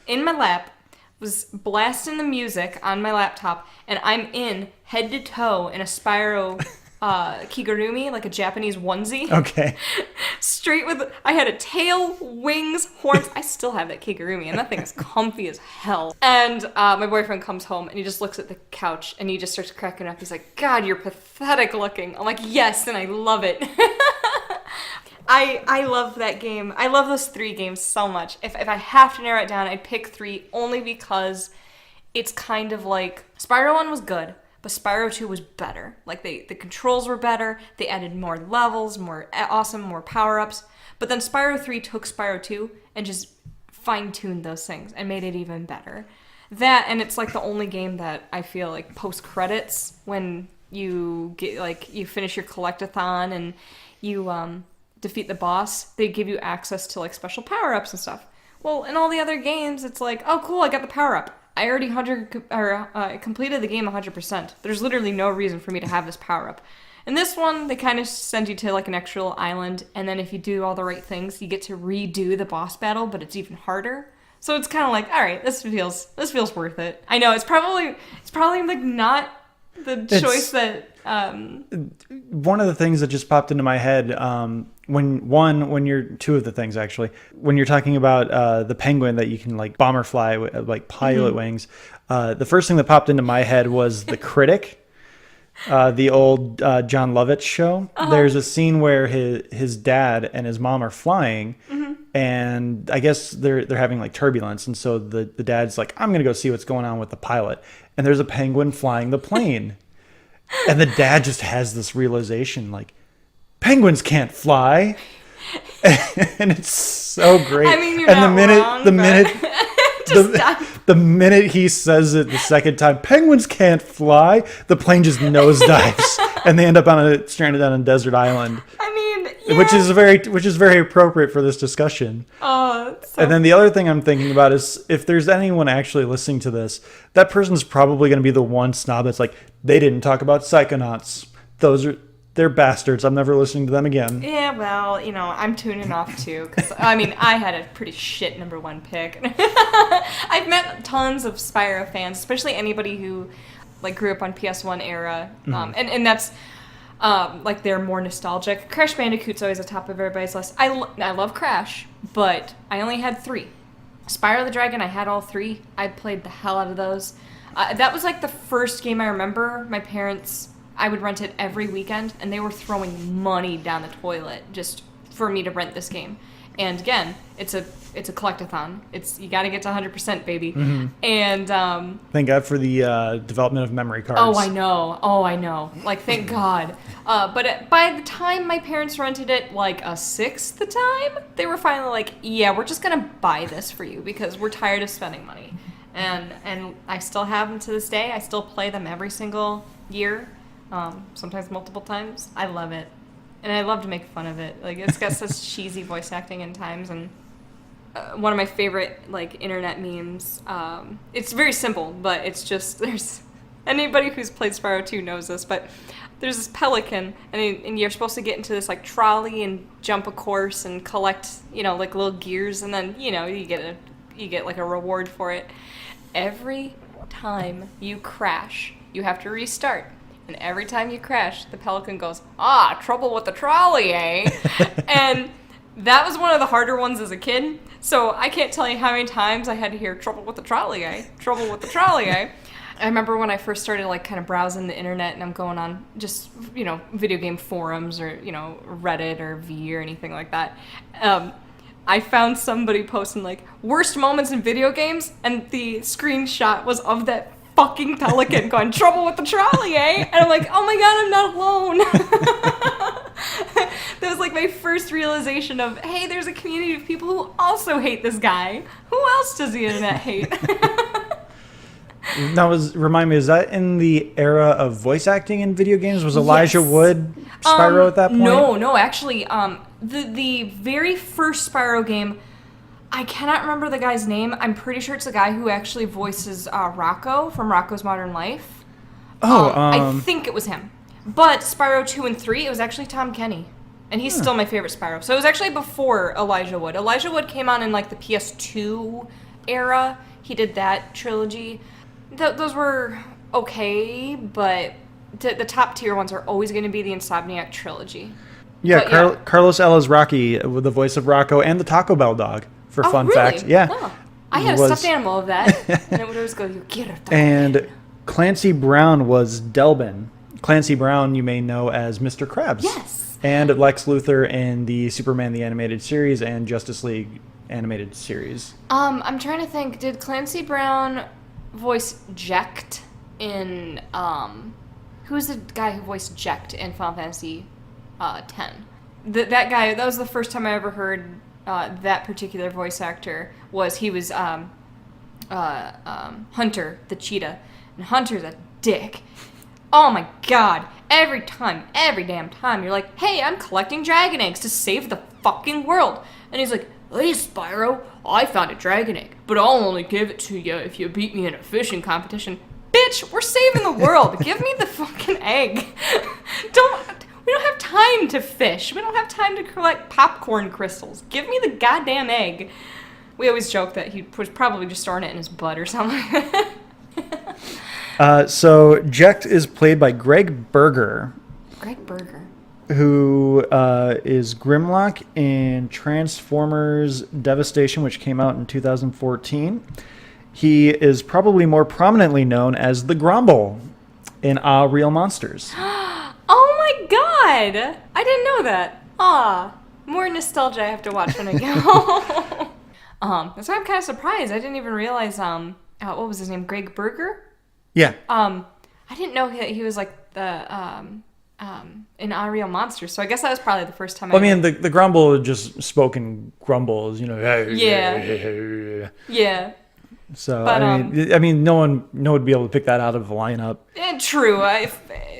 in my lap, was blasting the music on my laptop, and I'm in head to toe in a Spyro kigurumi, like a Japanese onesie. Okay. Straight with, I had a tail, wings, horns. I still have that kigurumi, and that thing is comfy as hell. And my boyfriend comes home, and he just looks at the couch, and he just starts cracking up. He's like, God, you're pathetic looking. I'm like, yes, and I love it. I love that game. I love those 3 games so much. If I have to narrow it down, I'd pick 3 only because it's kind of like Spyro 1 was good, but Spyro 2 was better. Like the controls were better. They added more levels, more awesome, more power-ups. But then Spyro 3 took Spyro 2 and just fine-tuned those things and made it even better. That, and it's like the only game that I feel like post-credits, when you get like you finish your collectathon and you defeat the boss, they give you access to like special power-ups and stuff. Well, in all the other games, it's like, oh cool, I got the power-up. I already completed the game 100%. There's literally no reason for me to have this power-up. In this one, they kind of send you to like an extra little island, and then if you do all the right things, you get to redo the boss battle, but it's even harder. So it's kind of like, all right, this feels worth it. I know it's probably like not the choice that. One of the things that just popped into my head, when you're two of the things actually, when you're talking about the penguin that you can like bomber fly with like pilot wings, the first thing that popped into my head was The Critic, the old John Lovitz show. There's a scene where his dad and his mom are flying, and I guess they're having like turbulence, and so the dad's like, I'm gonna go see what's going on with the pilot, and there's a penguin flying the plane. And the dad just has this realization, like, penguins can't fly, and it's so great. I mean, you're and not the minute he says it the second time, penguins can't fly, the plane just nosedives, and they end up stranded on a desert island. I mean, yeah. which is very appropriate for this discussion. Oh, and then the other thing I'm thinking about is, if there's anyone actually listening to this, that person's probably going to be the one snob that's like, they didn't talk about Psychonauts. They're bastards. I'm never listening to them again. Yeah, well, I'm tuning off too, because I mean, I had a pretty shit number 1 pick. I've met tons of Spyro fans, especially anybody who like grew up on PS1 era, and that's like they're more nostalgic. Crash Bandicoot's always at the top of everybody's list. I love Crash, but I only had 3. Spyro the Dragon, I had all 3. I played the hell out of those. That was like the first game I remember my parents, I would rent it every weekend, and they were throwing money down the toilet just for me to rent this game. And again, it's a collectathon. You got to get to 100%, baby. And thank God for the development of memory cards. Oh, I know. Like, thank God. But by the time my parents rented it, like a 6th the time, they were finally like, yeah, we're just gonna buy this for you because we're tired of spending money. And I still have them to this day. I still play them every single year, sometimes multiple times. I love it. And I love to make fun of it. Like, it's got such cheesy voice acting in times, and one of my favorite like internet memes. It's very simple, but it's just, there's anybody who's played Spyro 2 knows this, but there's this pelican, and you're supposed to get into this like trolley and jump a course and collect like little gears, and then you get like a reward for it. Every time you crash, you have to restart. And every time you crash, the pelican goes, trouble with the trolley, eh? And that was one of the harder ones as a kid. So I can't tell you how many times I had to hear trouble with the trolley, eh? Trouble with the trolley, eh? I remember when I first started like kind of browsing the internet and I'm going on just, video game forums or, Reddit or V or anything like that. I found somebody posting like worst moments in video games, and the screenshot was of that fucking pelican going trouble with the trolley, eh? And I'm like, oh my god, I'm not alone. That was like my first realization of, hey, there's a community of people who also hate this guy. Who else does the internet hate? Now, remind me, is that in the era of voice acting in video games? Was Elijah Wood Spyro at that point? No, actually, the very first Spyro game, I cannot remember the guy's name. I'm pretty sure it's the guy who actually voices Rocco from Rocco's Modern Life. I think it was him. But Spyro 2 and 3, it was actually Tom Kenny. And he's still my favorite Spyro. So it was actually before Elijah Wood. Elijah Wood came on in like the PS2 era. He did that trilogy. Those were okay, but the top tier ones are always going to be the Insomniac trilogy. Yeah, Carlos Alazraqui with the voice of Rocco and the Taco Bell dog, for fun really? fact. Yeah. Oh, I had a stuffed animal of that. And it would always go, you get it. And Clancy Brown was Delbin. Clancy Brown you may know as Mr. Krabs. Yes. And Lex Luthor in the Superman the Animated Series and Justice League Animated Series. I'm trying to think, did Clancy Brown voice Jecht in who's the guy who voiced Jecht in Final Fantasy 10? That guy, that was the first time I ever heard that particular voice actor. He was Hunter the cheetah, and Hunter's a dick. Oh my god, every damn time you're like, hey, I'm collecting dragon eggs to save the fucking world, and he's like, hey, Spyro, I found a dragon egg, but I'll only give it to you if you beat me in a fishing competition. Bitch, we're saving the world. Give me the fucking egg. We don't have time to fish. We don't have time to collect popcorn crystals. Give me the goddamn egg. We always joke that he was probably just storing it in his butt or something. So Jecht is played by Greg Berger. Greg Berger. Who is Grimlock in Transformers Devastation, which came out in 2014. He is probably more prominently known as the Grumble in Real Monsters. Oh my god! I didn't know that. More nostalgia I have to watch when I go. That's why I'm kind of surprised. I didn't even realize, what was his name? Greg Berger? Yeah. I didn't know he was like the, in Real Monsters, so I guess that was probably the first time. The Grumble just spoken grumbles, Yeah. So but, I mean, no one would be able to pick that out of the lineup. True.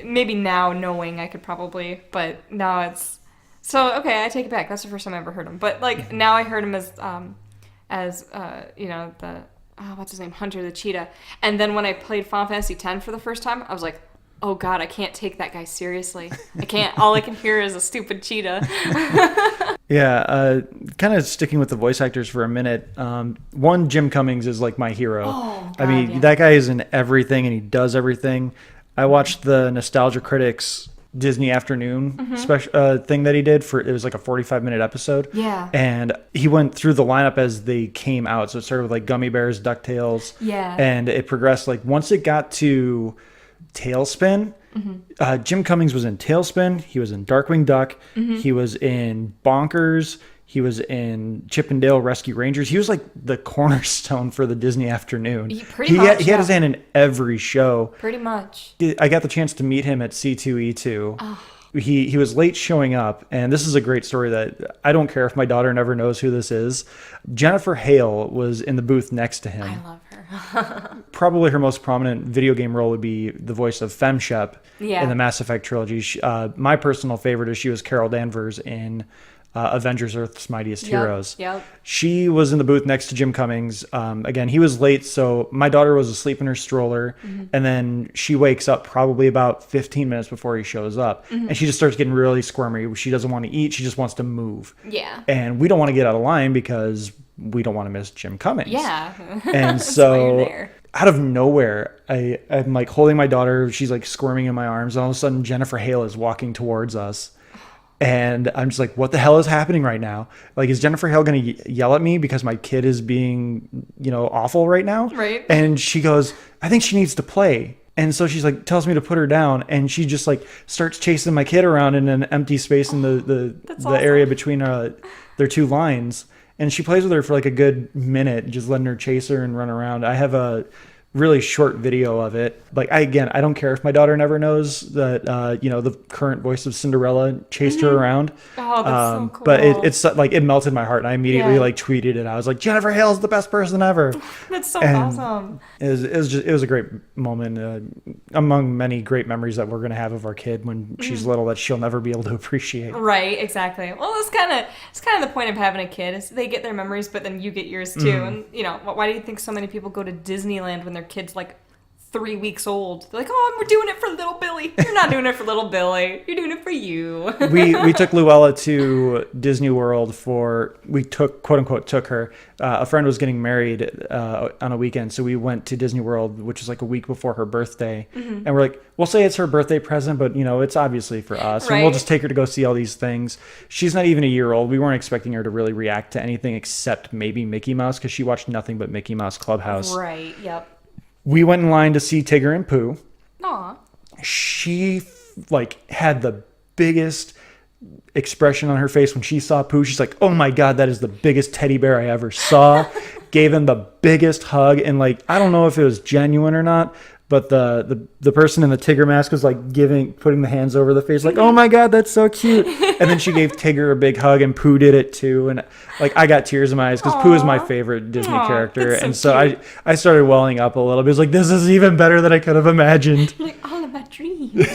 Maybe now knowing I could probably, but now it's so okay. I take it back. That's the first time I ever heard him. But like now I heard him as the what's his name, Hunter the cheetah. And then when I played Final Fantasy X for the first time, I was like, oh god, I can't take that guy seriously. I can't. All I can hear is a stupid cheetah. Yeah, kind of sticking with the voice actors for a minute. One, Jim Cummings is like my hero. Oh, God, yeah. That guy is in everything and he does everything. I watched the Nostalgia Critics Disney Afternoon special thing that he did it was like a 45-minute episode. Yeah. And he went through the lineup as they came out. So it started with like Gummy Bears, DuckTales. Yeah. And it progressed. Like once it got to Tailspin, Jim Cummings was in Tailspin. He was in Darkwing Duck. He was in Bonkers. He was in Chip and Dale Rescue Rangers. He was like the cornerstone for the Disney Afternoon. He had his hand in every show. Pretty much. I got the chance to meet him at C2E2. Oh. He was late showing up, and this is a great story that I don't care if my daughter never knows who this is. Jennifer Hale was in the booth next to him. I love her. Probably her most prominent video game role would be the voice of Femshep in the Mass Effect trilogy. My personal favorite is she was Carol Danvers in Avengers Earth's Mightiest Heroes. Yep. She was in the booth next to Jim Cummings. Again, he was late, so my daughter was asleep in her stroller, and then she wakes up probably about 15 minutes before he shows up, and she just starts getting really squirmy. She doesn't want to eat. She just wants to move. Yeah. And we don't want to get out of line because we don't want to miss Jim Cummings. Yeah. And so out of nowhere, I'm like holding my daughter. She's like squirming in my arms, and all of a sudden Jennifer Hale is walking towards us. And I'm just like, what the hell is happening right now? Like, is Jennifer Hale going to yell at me because my kid is being, awful right now? Right. And she goes, I think she needs to play. And so she's like, tells me to put her down. And she just like starts chasing my kid around in an empty space in the awesome. area between their two lines. And she plays with her for like a good minute, just letting her chase her and run around. I have a really short video of it. Like, I don't care if my daughter never knows that, the current voice of Cinderella chased her around. Oh, that's so cool. But it's like, it melted my heart. And I immediately like tweeted it. I was like, Jennifer Hale's the best person ever. That's so awesome. It was a great moment among many great memories that we're going to have of our kid when she's little that she'll never be able to appreciate. Right, exactly. Well, it's kind of the point of having a kid is they get their memories, but then you get yours too. And why do you think so many people go to Disneyland when they're kids like 3 weeks old? They're like, oh, we're doing it for little Billy. You're not doing it for little Billy. You're doing it for you. we took Luella to Disney World quote unquote took her. A friend was getting married on a weekend, so we went to Disney World, which is like a week before her birthday. And we're like, we'll say it's her birthday present, but it's obviously for us. Right. And we'll just take her to go see all these things. She's not even a year old. We weren't expecting her to really react to anything except maybe Mickey Mouse, because she watched nothing but Mickey Mouse Clubhouse. Right, yep. We went in line to see Tigger and Pooh. Aw. She had the biggest expression on her face when she saw Pooh. She's like, oh my God, that is the biggest teddy bear I ever saw. Gave him the biggest hug. And I don't know if it was genuine or not, but the person in the Tigger mask was putting the hands over the face, like, oh my God, that's so cute. And then she gave Tigger a big hug, and Pooh did it too. And I got tears in my eyes because Pooh is my favorite Disney character. And so I started welling up a little bit. It was like, this is even better than I could have imagined. Like all of my dreams.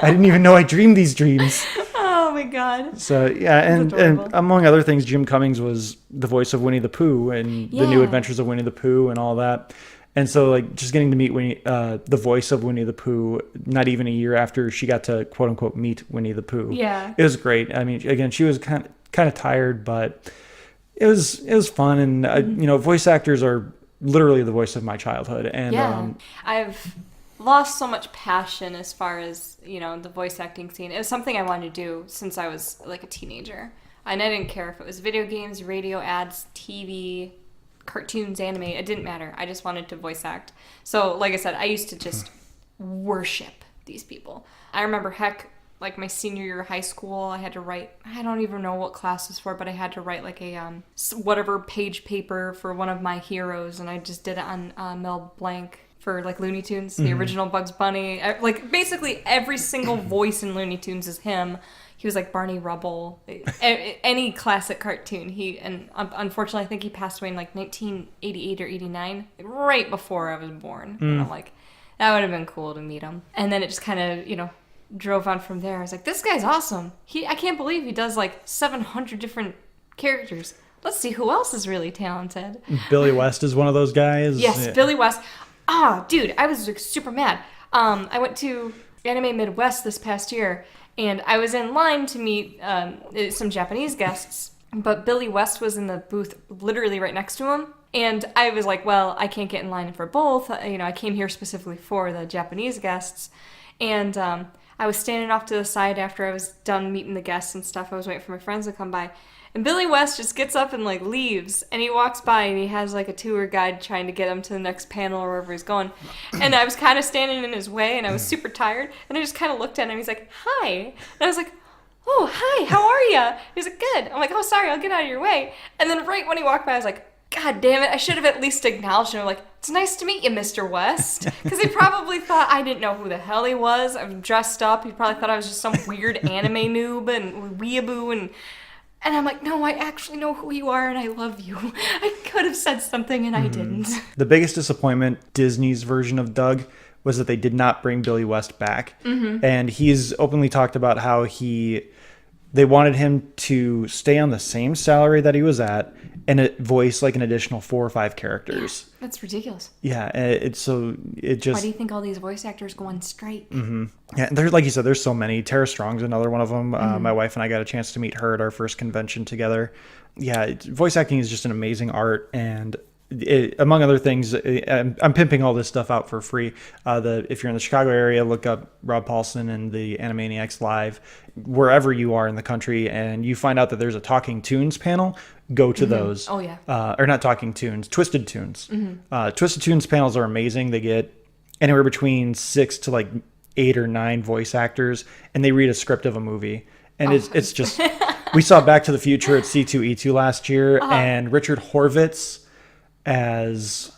I didn't even know I dreamed these dreams. Oh my God. So yeah, and among other things, Jim Cummings was the voice of Winnie the Pooh and the New Adventures of Winnie the Pooh and all that. And so just getting to meet the voice of Winnie the Pooh, not even a year after she got to quote unquote meet Winnie the Pooh. Yeah. It was great. I mean, again, she was kind of tired, but it was fun. And voice actors are literally the voice of my childhood. And I've lost so much passion as far as the voice acting scene. It was something I wanted to do since I was like a teenager, and I didn't care if it was video games, radio ads, TV, cartoons, anime. It didn't matter. I just wanted to voice act. So like I said, I used to just worship these people. I remember my senior year of high school, I had to write, I don't even know what class was for, but I had to write like a whatever page paper for one of my heroes, and I just did it on Mel Blanc for like Looney Tunes, the original Bugs Bunny. Basically every single voice in Looney Tunes is him. He was like Barney Rubble, any classic cartoon. Unfortunately, I think he passed away in like 1988 or 89, right before I was born. And I'm like, that would have been cool to meet him. And then it just kind of, drove on from there. I was like, this guy's awesome. I can't believe he does like 700 different characters. Let's see who else is really talented. Billy West is one of those guys. Yes, yeah. Billy West. Dude, I was like, super mad. I went to Anime Midwest this past year, and I was in line to meet some Japanese guests, but Billy West was in the booth literally right next to him. And I was like, well, I can't get in line for both. I came here specifically for the Japanese guests. And I was standing off to the side after I was done meeting the guests and stuff. I was waiting for my friends to come by. And Billy West just gets up and leaves, and he walks by and he has a tour guide trying to get him to the next panel or wherever he's going. And I was kind of standing in his way, and I was super tired, and I just kind of looked at him. He's like, hi. And I was like, oh, hi, how are you? He's like, good. I'm like, oh, sorry, I'll get out of your way. And then right when he walked by, I was like, God damn it, I should have at least acknowledged him. I'm like, it's nice to meet you, Mr. West. Because he probably thought I didn't know who the hell he was. I'm dressed up. He probably thought I was just some weird anime noob and weeaboo. And I'm like, no, I actually know who you are and I love you. I could have said something and I didn't. The biggest disappointment, Disney's version of Doug, was that they did not bring Billy West back. And he's openly talked about how they wanted him to stay on the same salary that he was at and voice an additional 4 or 5 characters. That's ridiculous. Yeah, it just... Why do you think all these voice actors go on strike? Yeah, there's, like you said, there's so many. Tara Strong's another one of them. My wife and I got a chance to meet her at our first convention together. Yeah, voice acting is just an amazing art, and among other things, I'm pimping all this stuff out for free. If you're in the Chicago area, look up Rob Paulson and the Animaniacs Live, wherever you are in the country, and you find out that there's a Talking Tunes panel. Go to those. Oh yeah. Or not Talking Tunes, Twisted Tunes. Twisted Tunes panels are amazing. They get anywhere between 6 to like 8 or 9 voice actors, and they read a script of a movie, and it's just. We saw Back to the Future at C2E2 last year, and Richard Horvitz as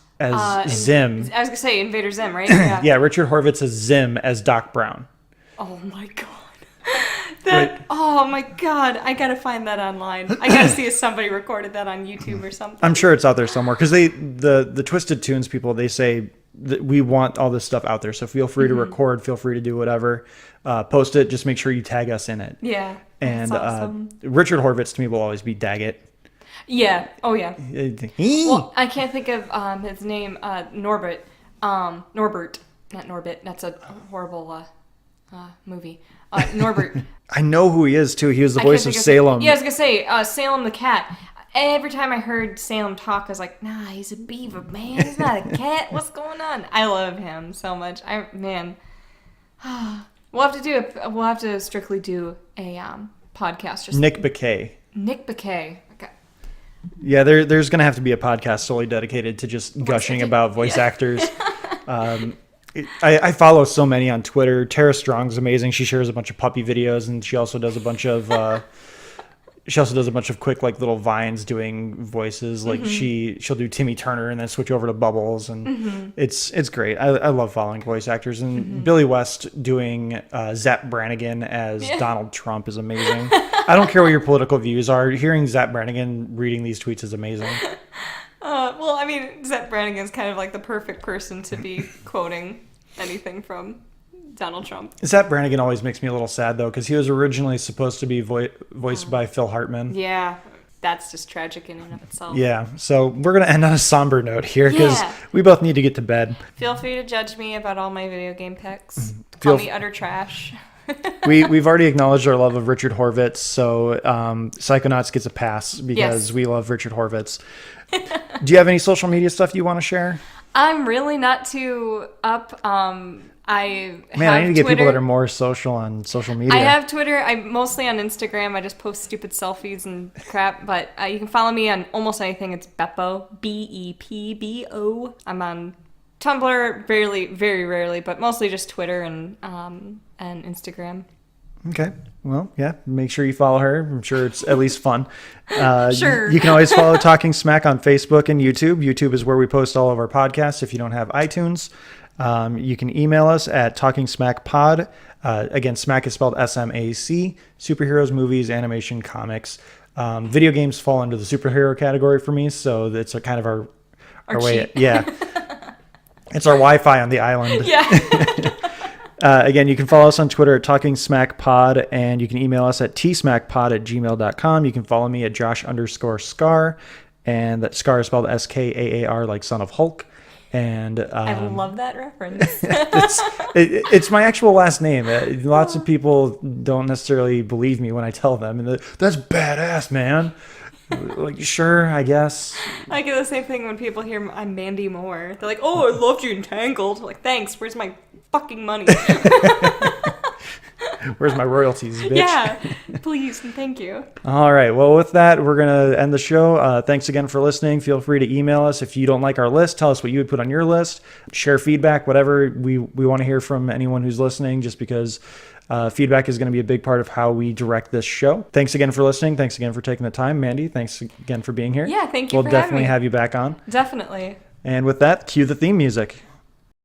Zim. I was gonna say Invader Zim, right? Yeah. Yeah, Richard Horvitz as Zim as Doc Brown. Oh my god. Oh my god. I gotta find that online. I gotta see if somebody recorded that on YouTube or something. I'm sure it's out there somewhere because the Twisted Tunes people, they say that we want all this stuff out there. So feel free to record. Feel free to do whatever. Post it. Just make sure you tag us in it. Yeah. And that's awesome. Richard Horvitz to me will always be Daggett. Yeah. Oh yeah. Well, I can't think of his name. Norbert. Norbert. Not Norbit. That's a horrible movie. Norbert. I know who he is too. He was the voice of Salem. Yeah, I was gonna say Salem the cat. Every time I heard Salem talk, I was like, nah, he's a beaver, man. He's not a cat. What's going on? I love him so much. We'll have to strictly do a podcast. Just Nick Bakay. Nick Bakay. Okay. Yeah, there's going to have to be a podcast solely dedicated to just gushing about voice actors. I follow so many on Twitter. Tara Strong's amazing. She shares a bunch of puppy videos, and she also does a bunch of quick like little vines doing voices. Like she'll do Timmy Turner and then switch over to Bubbles, and it's great. I love following voice actors, and Billy West doing Zapp Brannigan as Donald Trump is amazing. I don't care what your political views are. Hearing Zapp Brannigan reading these tweets is amazing. Well, I mean, Zapp Brannigan's kind of like the perfect person to be quoting anything from Donald Trump. Zapp Brannigan always makes me a little sad, though, because he was originally supposed to be voiced by Phil Hartman. Yeah, that's just tragic in and of itself. Yeah, so we're going to end on a somber note here, because we both need to get to bed. Feel free to judge me about all my video game picks. Call me utter trash. We've already acknowledged our love of Richard Horvitz, so Psychonauts gets a pass because we love Richard Horvitz. Do you have any social media stuff you want to share? I'm really not too up. I need to get people that are more social on social media. I have Twitter. I'm mostly on Instagram. I just post stupid selfies and crap. But you can follow me on almost anything. It's Beppo, Bepbo. I'm on Tumblr very rarely, but mostly just Twitter and Instagram. Okay. Well, yeah. Make sure you follow her. I'm sure it's at least fun. Sure. You can always follow Talking Smack on Facebook and YouTube. YouTube is where we post all of our podcasts. If you don't have iTunes, you can email us at talkingsmackpod. Again, smack is spelled SMAC. Superheroes, movies, animation, comics. Video games fall into the superhero category for me, so it's a kind of our way. Yeah. It's our Wi-Fi on the island. Yeah. Again, you can follow us on Twitter at TalkingSmackPod, and you can email us at tsmackpod@gmail.com. You can follow me at Josh_Scar, and that Scar is spelled SKAAR, like Son of Hulk. And I love that reference. it's my actual last name. Lots of people don't necessarily believe me when I tell them, and that's badass, man. Like, sure, I guess. I get the same thing when people hear I'm Mandii Moore. They're like, "Oh, I loved you in Tangled." I'm like, thanks. Where's my fucking money? Where's my royalties, bitch? Yeah, please and thank you. All right. Well, with that, we're going to end the show. Thanks again for listening. Feel free to email us if you don't like our list. Tell us what you would put on your list. Share feedback, whatever. We want to hear from anyone who's listening, just because feedback is going to be a big part of how we direct this show. Thanks again for listening. Thanks again for taking the time. Mandii, thanks again for being here. Yeah, thank you We'll definitely have you back on. Definitely. And with that, cue the theme music.